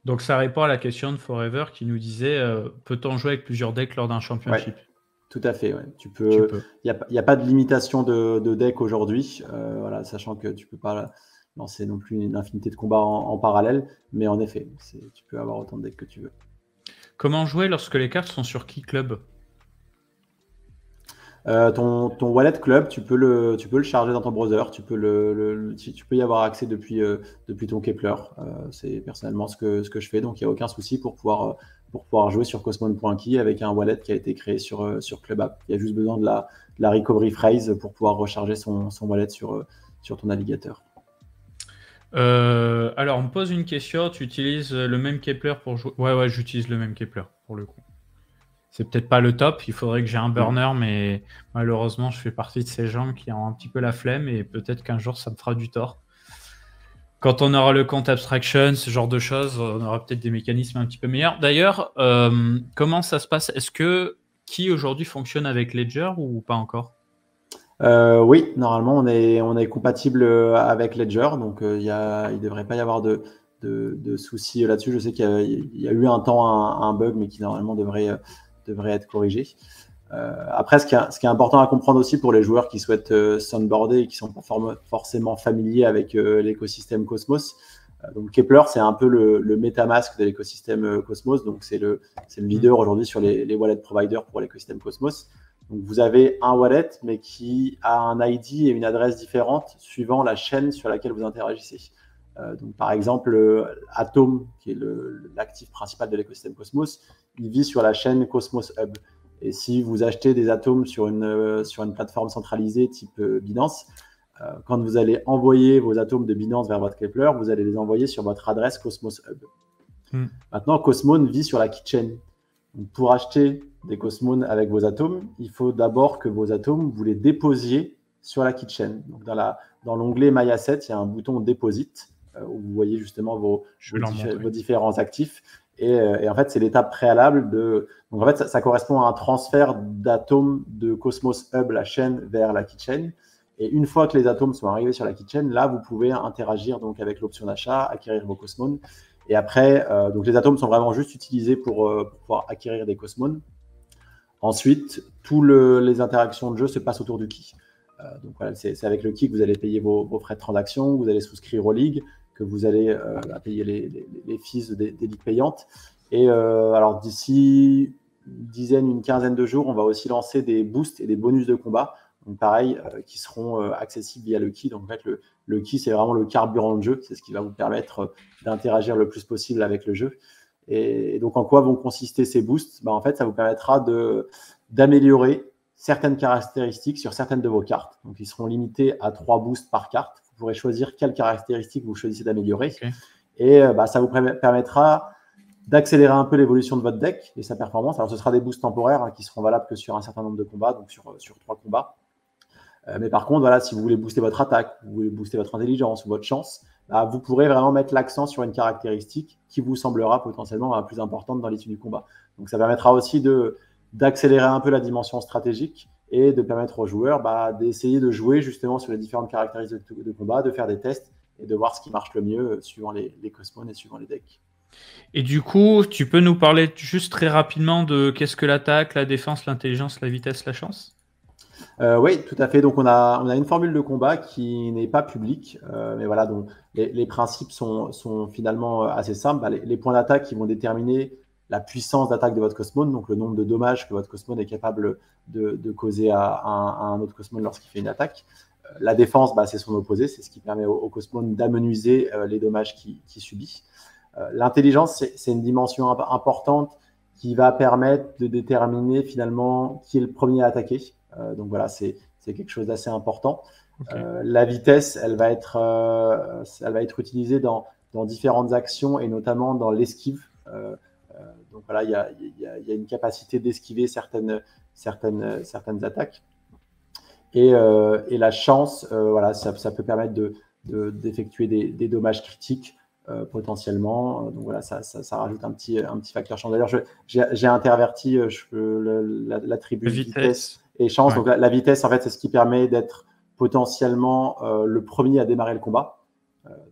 Donc ça répond à la question de Forever qui nous disait peut-on jouer avec plusieurs decks lors d'un championship? Ouais, tout à fait. Ouais. Tu peux. Il n'y a pas de limitation de deck aujourd'hui, sachant que tu ne peux pas lancer non plus une infinité de combats en parallèle. Mais en effet, tu peux avoir autant de decks que tu veux. Comment jouer lorsque les cartes sont sur Key Club? Ton wallet club, tu peux le charger dans ton browser, tu peux y avoir accès depuis ton Kepler. C'est personnellement ce que je fais, donc il n'y a aucun souci pour pouvoir jouer sur Cosmon.key avec un wallet qui a été créé sur ClubApp. Il y a juste besoin de la recovery phrase pour pouvoir recharger son wallet sur ton navigateur. Alors, on me pose une question, tu utilises le même Kepler pour jouer? Ouais, j'utilise le même Kepler pour le coup. C'est peut-être pas le top, il faudrait que j'ai un burner, mais malheureusement, je fais partie de ces gens qui ont un petit peu la flemme et peut-être qu'un jour, ça me fera du tort. Quand on aura le compte abstraction, ce genre de choses, on aura peut-être des mécanismes un petit peu meilleurs. D'ailleurs, comment ça se passe? Est-ce que Key aujourd'hui fonctionne avec Ledger ou pas encore? Oui, normalement, on est compatible avec Ledger, donc il ne devrait pas y avoir de de soucis là-dessus. Je sais qu'il y a eu un temps un bug, mais qui normalement devrait être corrigé. Après, ce qui est important à comprendre aussi pour les joueurs qui souhaitent soundboarder et qui ne sont pas forcément familiers avec l'écosystème Cosmos, donc Keplr, c'est un peu le MetaMask de l'écosystème Cosmos. Donc c'est le leader aujourd'hui sur les wallet providers pour l'écosystème Cosmos. Donc vous avez un wallet, mais qui a un ID et une adresse différente suivant la chaîne sur laquelle vous interagissez. Donc par exemple, Atom, qui est l'actif principal de l'écosystème Cosmos, il vit sur la chaîne Cosmos Hub. Et si vous achetez des atomes sur une plateforme centralisée type Binance, quand vous allez envoyer vos atomes de Binance vers votre Keplr, vous allez les envoyer sur votre adresse Cosmos Hub. Maintenant, Cosmos vit sur la keychain. Donc, pour acheter des Cosmos avec vos atomes, il faut d'abord que vos atomes, vous les déposiez sur la keychain. Donc, dans l'onglet My Asset, il y a un bouton Deposit où vous voyez justement vos différents actifs. Et en fait, c'est l'étape préalable donc en fait, ça correspond à un transfert d'atomes de Cosmos Hub, la chaîne, vers la keychain. Et une fois que les atomes sont arrivés sur la keychain, là, vous pouvez interagir donc avec l'option d'achat, acquérir vos Cosmos. Et après, donc les atomes sont vraiment juste utilisés pour pouvoir acquérir des Cosmos. Ensuite, toutes les interactions de jeu se passent autour du key. Donc voilà, c'est avec le key que vous allez payer vos frais de transaction, vous allez souscrire aux ligues, que vous allez payer les fees des ligues payantes. Et alors d'ici une quinzaine de jours, on va aussi lancer des boosts et des bonus de combat. Donc pareil, qui seront accessibles via le key. Donc en fait, le key, c'est vraiment le carburant de jeu. C'est ce qui va vous permettre d'interagir le plus possible avec le jeu. Et donc en quoi vont consister ces boosts ? En fait, ça vous permettra d'améliorer certaines caractéristiques sur certaines de vos cartes. Donc ils seront limités à 3 boosts par carte. Vous pourrez choisir quelles caractéristiques vous choisissez d'améliorer. Okay. Et ça vous permettra d'accélérer un peu l'évolution de votre deck et sa performance. Alors ce sera des boosts temporaires qui seront valables que sur un certain nombre de combats, donc sur 3 combats. Mais par contre, voilà, si vous voulez booster votre attaque, vous voulez booster votre intelligence ou votre chance, vous pourrez vraiment mettre l'accent sur une caractéristique qui vous semblera potentiellement la plus importante dans l'issue du combat. Donc ça permettra aussi d'accélérer un peu la dimension stratégique et de permettre aux joueurs d'essayer de jouer justement sur les différentes caractéristiques de combat, de faire des tests et de voir ce qui marche le mieux suivant les Cosmos et suivant les decks. Et du coup, tu peux nous parler juste très rapidement de qu'est-ce que l'attaque, la défense, l'intelligence, la vitesse, la chance ? Oui, tout à fait. Donc, on a une formule de combat qui n'est pas publique, mais voilà, donc les principes sont finalement assez simples. Les points d'attaque qui vont déterminer la puissance d'attaque de votre Cosmos, donc le nombre de dommages que votre Cosmos est capable de causer à un autre Cosmos lorsqu'il fait une attaque. La défense, c'est son opposé, c'est ce qui permet au Cosmos d'amenuiser les dommages qu'il subit. L'intelligence, c'est une dimension importante qui va permettre de déterminer finalement qui est le premier à attaquer. Donc voilà, c'est quelque chose d'assez important. Okay. La vitesse, elle va être utilisée dans différentes actions et notamment dans l'esquive. Donc voilà, il y a une capacité d'esquiver certaines attaques. Et la chance, voilà, ça peut permettre d'effectuer des dommages critiques potentiellement. Donc voilà, ça rajoute un petit facteur chance. D'ailleurs, j'ai interverti l'attribut vitesse et chance. Ouais. Donc la vitesse, en fait, c'est ce qui permet d'être potentiellement le premier à démarrer le combat.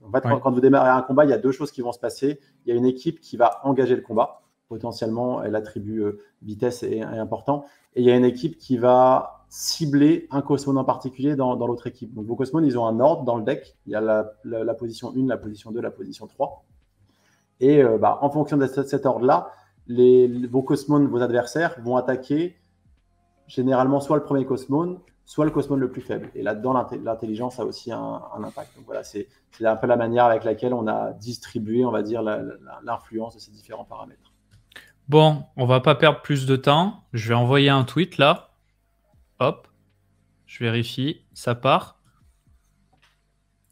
En fait, quand vous démarrez un combat, il y a 2 choses qui vont se passer. Il y a une équipe qui va engager le combat, potentiellement, et l'attribut vitesse est important. Et il y a une équipe qui va cibler un Cosmos en particulier dans l'autre équipe. Donc vos Cosmos, ils ont un ordre dans le deck. Il y a la position 1, la position 2, la position 3. Et en fonction de cet ordre-là, vos Cosmos, vos adversaires, vont attaquer généralement soit le premier Cosmos, soit le Cosmos le plus faible. Et là-dedans, l'intelligence a aussi un impact. Donc voilà, c'est un peu la manière avec laquelle on a distribué, on va dire, l'influence de ces différents paramètres. Bon, on va pas perdre plus de temps. Je vais envoyer un tweet là. Hop, je vérifie, ça part.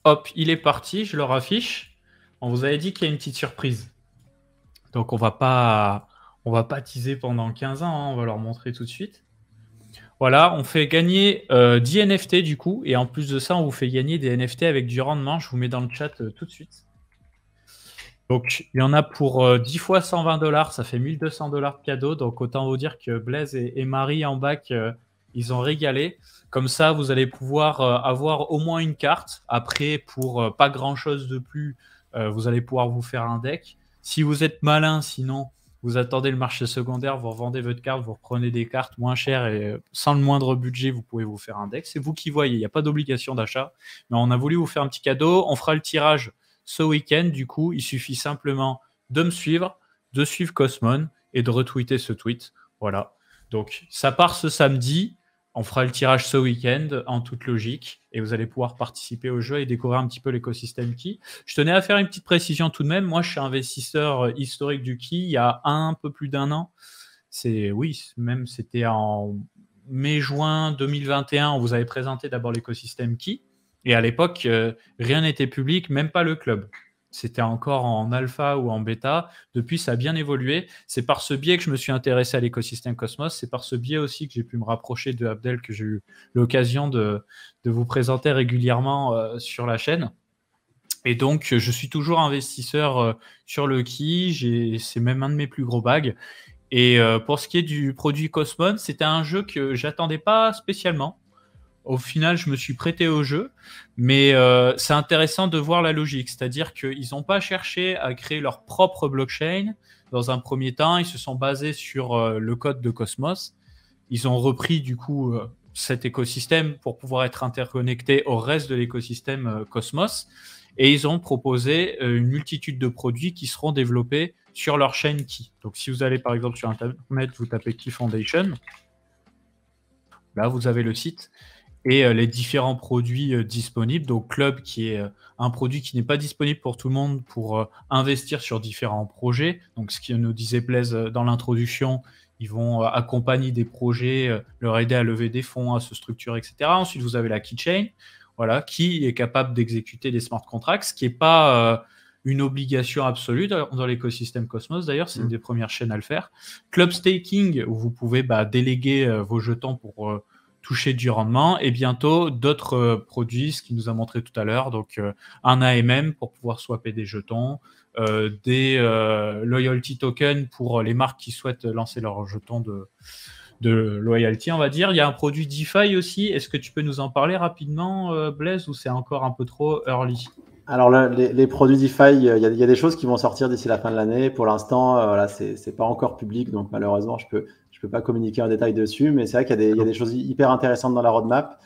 Hop, il est parti, je le raffiche. On vous avait dit qu'il y a une petite surprise. Donc on va pas teaser pendant 15 ans, hein, on va leur montrer tout de suite. Voilà, on fait gagner 10 NFT du coup, et en plus de ça, on vous fait gagner des NFT avec du rendement. Je vous mets dans le chat tout de suite. Donc, il y en a pour 10 fois $120, ça fait $1200 de cadeau. Donc, autant vous dire que Blaise et Marie en bac, ils ont régalé. Comme ça, vous allez pouvoir avoir au moins une carte. Après, pour pas grand-chose de plus, vous allez pouvoir vous faire un deck. Si vous êtes malin, sinon, vous attendez le marché secondaire, vous revendez votre carte, vous reprenez des cartes moins chères et sans le moindre budget, vous pouvez vous faire un deck. C'est vous qui voyez, il n'y a pas d'obligation d'achat. Mais on a voulu vous faire un petit cadeau. On fera le tirage ce week-end. Du coup, il suffit simplement de me suivre, de suivre Cosmon et de retweeter ce tweet. Voilà. Donc, ça part ce samedi. On fera le tirage ce week-end en toute logique et vous allez pouvoir participer au jeu et découvrir un petit peu l'écosystème Key. Je tenais à faire une petite précision tout de même. Moi, je suis investisseur historique du Key il y a un peu plus d'un an. C'était en mai-juin 2021. On vous avait présenté d'abord l'écosystème Key. Et à l'époque, rien n'était public, même pas le club. C'était encore en alpha ou en bêta. Depuis, ça a bien évolué. C'est par ce biais que je me suis intéressé à l'écosystème Cosmos. C'est par ce biais aussi que j'ai pu me rapprocher de Abdel, que j'ai eu l'occasion de vous présenter régulièrement sur la chaîne. Et donc, je suis toujours investisseur sur le Key. C'est même un de mes plus gros bags. Et pour ce qui est du produit Cosmos, c'était un jeu que j'attendais pas spécialement. Au final, je me suis prêté au jeu, mais c'est intéressant de voir la logique. C'est-à-dire qu'ils n'ont pas cherché à créer leur propre blockchain. Dans un premier temps, ils se sont basés sur le code de Cosmos. Ils ont repris du coup cet écosystème pour pouvoir être interconnectés au reste de l'écosystème Cosmos. Et ils ont proposé une multitude de produits qui seront développés sur leur chaîne Key. Donc si vous allez par exemple sur Internet, vous tapez Key Foundation, là vous avez le site et les différents produits disponibles. Donc Club, qui est un produit qui n'est pas disponible pour tout le monde pour investir sur différents projets. Donc ce qui nous disait Blaise dans l'introduction, ils vont accompagner des projets, leur aider à lever des fonds, à se structurer, etc. Ensuite, vous avez la Keychain, voilà, qui est capable d'exécuter des smart contracts, ce qui n'est pas une obligation absolue dans l'écosystème Cosmos. D'ailleurs, c'est une des premières chaînes à le faire. Club Staking, où vous pouvez déléguer vos jetons pour toucher du rendement, et bientôt d'autres produits, ce qu'il nous a montré tout à l'heure, donc un AMM pour pouvoir swapper des jetons, des loyalty tokens pour les marques qui souhaitent lancer leurs jetons de loyalty, on va dire. Il y a un produit DeFi aussi. Est-ce que tu peux nous en parler rapidement, Blaise, ou c'est encore un peu trop early? Alors, les produits DeFi, il y a des choses qui vont sortir d'ici la fin de l'année. Pour l'instant, voilà, c'est pas encore public, donc malheureusement, je peux pas communiquer en détail dessus. Mais c'est vrai qu'il y a des choses hyper intéressantes dans la roadmap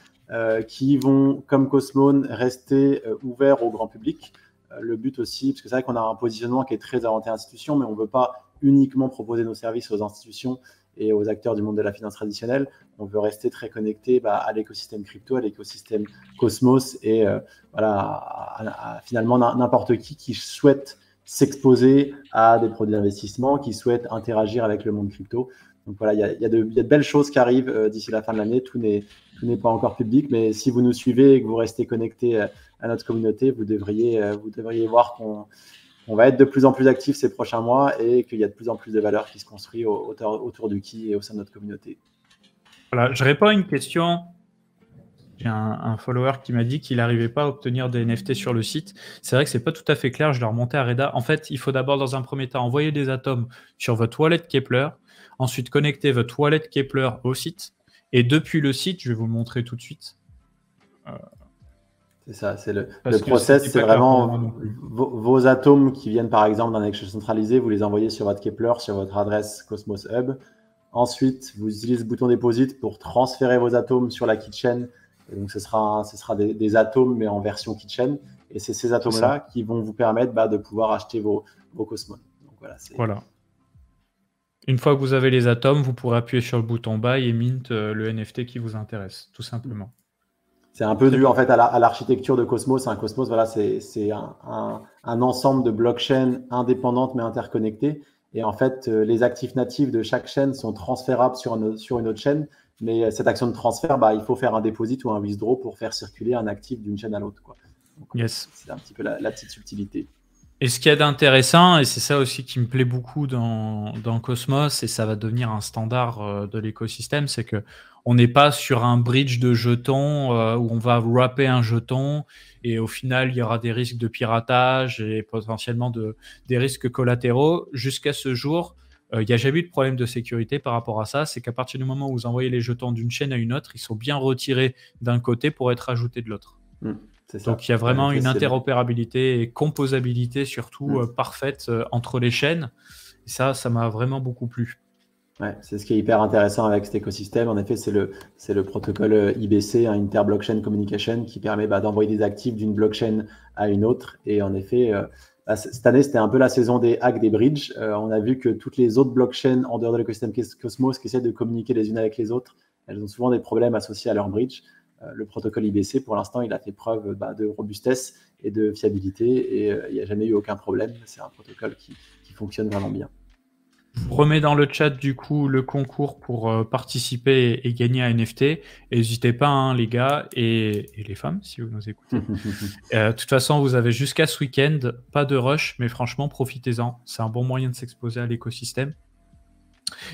qui vont, comme Cosmon, rester ouverts au grand public. Le but aussi, parce que c'est vrai qu'on a un positionnement qui est très orienté institution, mais on veut pas uniquement proposer nos services aux institutions et aux acteurs du monde de la finance traditionnelle. On veut rester très connecté à l'écosystème crypto, à l'écosystème Cosmos et voilà, finalement n'importe qui souhaite s'exposer à des produits d'investissement, qui souhaite interagir avec le monde crypto. Donc voilà, il y a de belles choses qui arrivent d'ici la fin de l'année. Tout n'est pas encore public, mais si vous nous suivez et que vous restez connecté à notre communauté, vous devriez voir qu'on va être de plus en plus actifs ces prochains mois et qu'il y a de plus en plus de valeur qui se construit autour du Key et au sein de notre communauté. Voilà, je réponds à une question. J'ai un follower qui m'a dit qu'il n'arrivait pas à obtenir des NFT sur le site. C'est vrai que c'est pas tout à fait clair. Je l'ai remonté à Reda. En fait, il faut d'abord, dans un premier temps, envoyer des atomes sur votre wallet Kepler. Ensuite, connecter votre wallet Kepler au site. Et depuis le site, je vais vous le montrer tout de suite. C'est ça, c'est le process, c'est vraiment vos atomes qui viennent par exemple d'un exchange centralisé, vous les envoyez sur votre Kepler, sur votre adresse Cosmos Hub. Ensuite, vous utilisez le bouton Deposit pour transférer vos atomes sur la Keychain. Et donc, ce sera des atomes, mais en version Keychain. Et c'est ces atomes-là qui vont vous permettre de pouvoir acheter vos Cosmos. Donc, voilà. Une fois que vous avez les atomes, vous pourrez appuyer sur le bouton Buy et mint le NFT qui vous intéresse, tout simplement. C'est un peu dû en fait à l'architecture de Cosmos. Cosmos, voilà, c'est un ensemble de blockchains indépendantes mais interconnectées. Et en fait, les actifs natifs de chaque chaîne sont transférables sur une autre chaîne. Mais cette action de transfert, il faut faire un deposit ou un withdraw pour faire circuler un actif d'une chaîne à l'autre. Donc, yes. C'est un petit peu la petite subtilité. Et ce qu'il y a d'intéressant, et c'est ça aussi qui me plaît beaucoup dans Cosmos, et ça va devenir un standard de l'écosystème, c'est que on n'est pas sur un bridge de jetons où on va wrapper un jeton et au final, il y aura des risques de piratage et potentiellement des risques collatéraux. Jusqu'à ce jour, il n'y a jamais eu de problème de sécurité par rapport à ça. C'est qu'à partir du moment où vous envoyez les jetons d'une chaîne à une autre, ils sont bien retirés d'un côté pour être ajoutés de l'autre. C'est ça. Donc, il y a vraiment En effet, une c'est interopérabilité et composabilité surtout parfaite entre les chaînes. Et ça m'a vraiment beaucoup plu. Ouais, c'est ce qui est hyper intéressant avec cet écosystème. En effet, c'est le protocole IBC, hein, Inter-Blockchain Communication, qui permet d'envoyer des actifs d'une blockchain à une autre. Et en effet, cette année, c'était un peu la saison des hacks des bridges. On a vu que toutes les autres blockchains en dehors de l'écosystème Cosmos qui essaient de communiquer les unes avec les autres, elles ont souvent des problèmes associés à leur bridge. Le protocole IBC, pour l'instant, il a fait preuve de robustesse et de fiabilité et il n'y a jamais eu aucun problème. C'est un protocole qui fonctionne vraiment bien. Je vous remets dans le chat du coup le concours pour participer et gagner un NFT. Et n'hésitez pas, hein, les gars et les femmes, si vous nous écoutez. De toute façon, vous avez jusqu'à ce week-end, pas de rush, mais franchement, profitez-en. C'est un bon moyen de s'exposer à l'écosystème.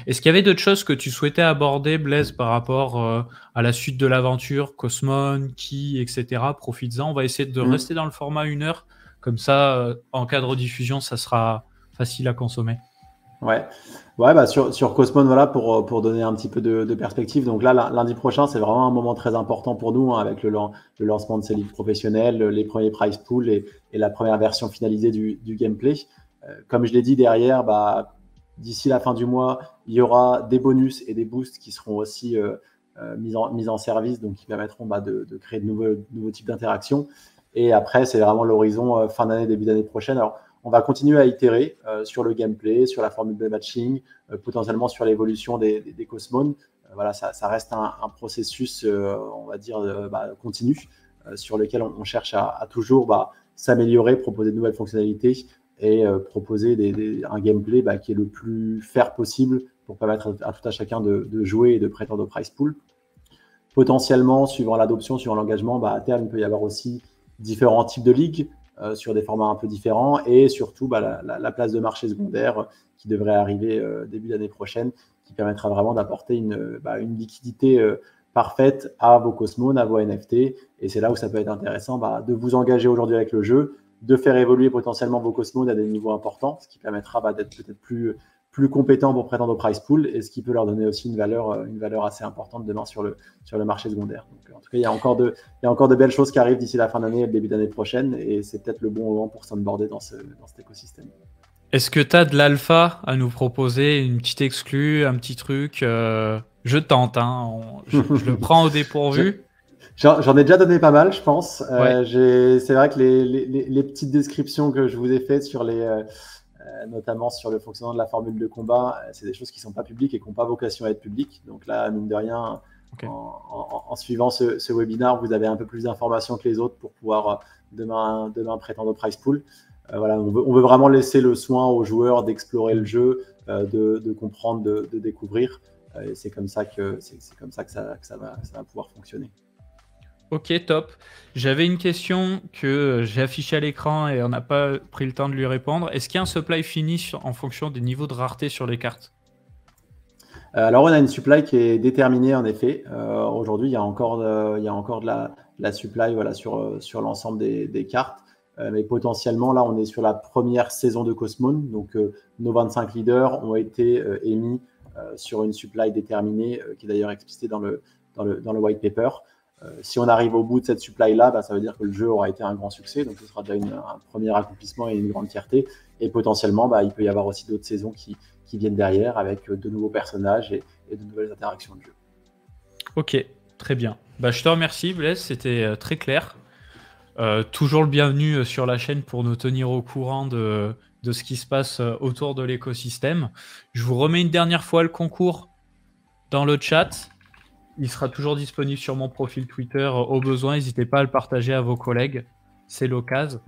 Est-ce qu'il y avait d'autres choses que tu souhaitais aborder, Blaise, par rapport à la suite de l'aventure, Cosmon, Key, etc. Profites-en. On va essayer de rester dans le format 1 heure. Comme ça, en cas de rediffusion, ça sera facile à consommer. Ouais, sur Cosmon, voilà, pour donner un petit peu de perspective. Donc là, lundi prochain, c'est vraiment un moment très important pour nous, hein, avec le lancement de ces ligues professionnelles, les premiers prize pools et la première version finalisée du gameplay. Comme je l'ai dit derrière, d'ici la fin du mois, il y aura des bonus et des boosts qui seront aussi mis en service, donc qui permettront de créer de nouveaux types d'interactions. Et après, c'est vraiment l'horizon fin d'année, début d'année prochaine. Alors, on va continuer à itérer sur le gameplay, sur la formule de matching, potentiellement sur l'évolution des Cosmon. Voilà, ça reste un processus, on va dire, continu, sur lequel on cherche à toujours s'améliorer, proposer de nouvelles fonctionnalités et proposer un gameplay qui est le plus fair possible pour permettre à tout à chacun de jouer et de prétendre au prize pool. Potentiellement, suivant l'adoption, suivant l'engagement, à terme, il peut y avoir aussi différents types de ligues, sur des formats un peu différents et surtout la place de marché secondaire qui devrait arriver début d'année prochaine, qui permettra vraiment d'apporter une liquidité parfaite à vos Cosmos, à vos NFT. Et c'est là où ça peut être intéressant de vous engager aujourd'hui avec le jeu, de faire évoluer potentiellement vos Cosmos à des niveaux importants, ce qui permettra d'être peut-être plus compétents pour prétendre au prize pool et ce qui peut leur donner aussi une valeur assez importante demain sur le marché secondaire. Donc, en tout cas, il y a encore de belles choses qui arrivent d'ici la fin d'année et le début d'année prochaine et c'est peut-être le bon moment pour s'onboarder dans cet écosystème. Est-ce que tu as de l'alpha à nous proposer, une petite exclue, un petit truc Je tente, hein, je le prends au dépourvu. J'en ai déjà donné pas mal, je pense. Ouais. C'est vrai que les petites descriptions que je vous ai faites sur notamment sur le fonctionnement de la formule de combat, c'est des choses qui ne sont pas publiques et qui n'ont pas vocation à être publiques. Donc là, mine de rien, okay, en suivant ce webinaire, vous avez un peu plus d'informations que les autres pour pouvoir demain prétendre au prize pool. Voilà, on veut vraiment laisser le soin aux joueurs d'explorer le jeu, de comprendre, de découvrir. C'est comme ça que ça va pouvoir fonctionner. Ok, top. J'avais une question que j'ai affichée à l'écran et on n'a pas pris le temps de lui répondre. Est-ce qu'il y a un supply fini en fonction des niveaux de rareté sur les cartes? Alors, on a une supply qui est déterminée, en effet. Aujourd'hui, il y a encore de la supply, voilà, sur l'ensemble des cartes. Mais potentiellement, là, on est sur la première saison de Cosmon. Donc, nos 25 leaders ont été émis sur une supply déterminée, qui est d'ailleurs explicitée dans le white paper. Si on arrive au bout de cette supply-là, ça veut dire que le jeu aura été un grand succès. Donc, ce sera déjà un premier accomplissement et une grande fierté. Et potentiellement, il peut y avoir aussi d'autres saisons qui viennent derrière avec de nouveaux personnages et de nouvelles interactions de jeu. Ok, très bien. Je te remercie, Blaise. C'était très clair. Toujours le bienvenu sur la chaîne pour nous tenir au courant de ce qui se passe autour de l'écosystème. Je vous remets une dernière fois le concours dans le chat. Il sera toujours disponible sur mon profil Twitter au besoin. N'hésitez pas à le partager à vos collègues. C'est l'occasion.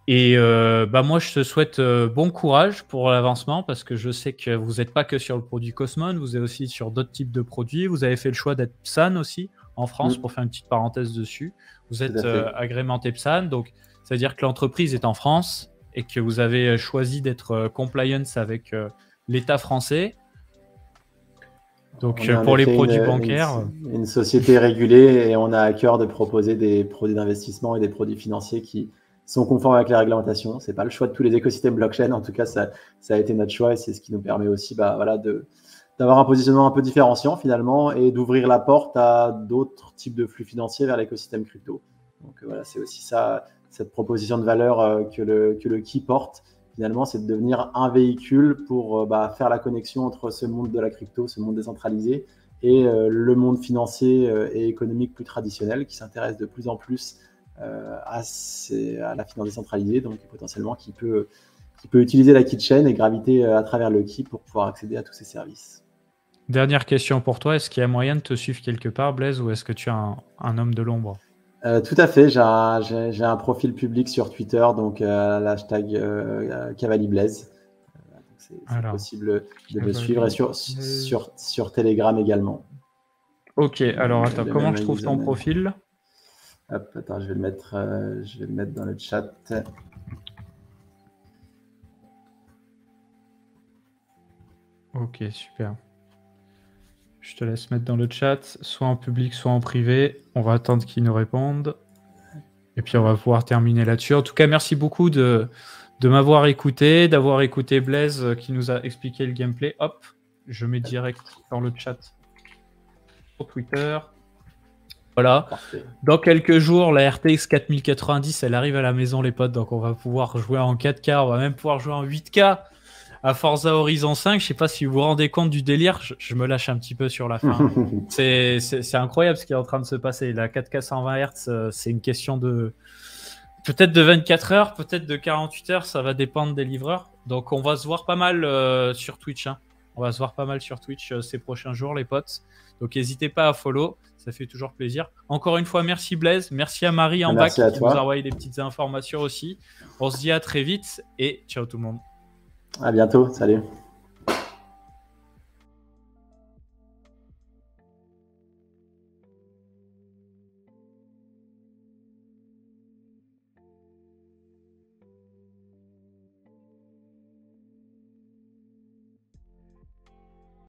Et moi, je te souhaite bon courage pour l'avancement parce que je sais que vous n'êtes pas que sur le produit Cosmon, vous êtes aussi sur d'autres types de produits. Vous avez fait le choix d'être PSAN aussi en France, pour faire une petite parenthèse dessus. Vous êtes agrémenté PSAN, donc ça veut dire que l'entreprise est en France et que vous avez choisi d'être compliance avec l'État français. Donc pour les produits bancaires... Une société régulée et on a à cœur de proposer des produits d'investissement et des produits financiers qui sont conformes avec les réglementations. Ce n'est pas le choix de tous les écosystèmes blockchain. En tout cas, ça a été notre choix et c'est ce qui nous permet aussi d'avoir un positionnement un peu différenciant finalement et d'ouvrir la porte à d'autres types de flux financiers vers l'écosystème crypto. Donc voilà, c'est aussi ça, cette proposition de valeur que le Key porte. Finalement, c'est de devenir un véhicule pour faire la connexion entre ce monde de la crypto, ce monde décentralisé, et le monde financier et économique plus traditionnel qui s'intéresse de plus en plus à la finance décentralisée, donc potentiellement qui peut utiliser la keychain et graviter à travers le Key pour pouvoir accéder à tous ces services. Dernière question pour toi, est-ce qu'il y a moyen de te suivre quelque part, Blaise, ou est-ce que tu es un homme de l'ombre? Tout à fait, j'ai un profil public sur Twitter, donc l'hashtag CavaliBlaise. C'est possible de me suivre, et sur Telegram également. Ok, alors attends, comment je trouve ton profil? Hop, attends, je vais le mettre dans le chat. Ok, super. Je te laisse mettre dans le chat, soit en public, soit en privé. On va attendre qu'ils nous répondent. Et puis, on va pouvoir terminer là-dessus. En tout cas, merci beaucoup de m'avoir écouté, d'avoir écouté Blaise qui nous a expliqué le gameplay. Hop, je mets direct dans le chat sur Twitter. Voilà. Parfait. Dans quelques jours, la RTX 4090, elle arrive à la maison, les potes. Donc, on va pouvoir jouer en 4K. On va même pouvoir jouer en 8K. À Forza Horizon 5, je sais pas si vous vous rendez compte du délire, je me lâche un petit peu sur la fin. C'est incroyable ce qui est en train de se passer. La 4K 120 Hz, c'est une question de peut-être de 24 heures, peut-être de 48 heures, ça va dépendre des livreurs. Donc on va se voir pas mal sur Twitch. Hein. On va se voir pas mal sur Twitch ces prochains jours, les potes. Donc n'hésitez pas à follow, ça fait toujours plaisir. Encore une fois, merci Blaise, merci à Marie en bas qui nous a envoyé des petites informations aussi. On se dit à très vite et ciao tout le monde. À bientôt, salut.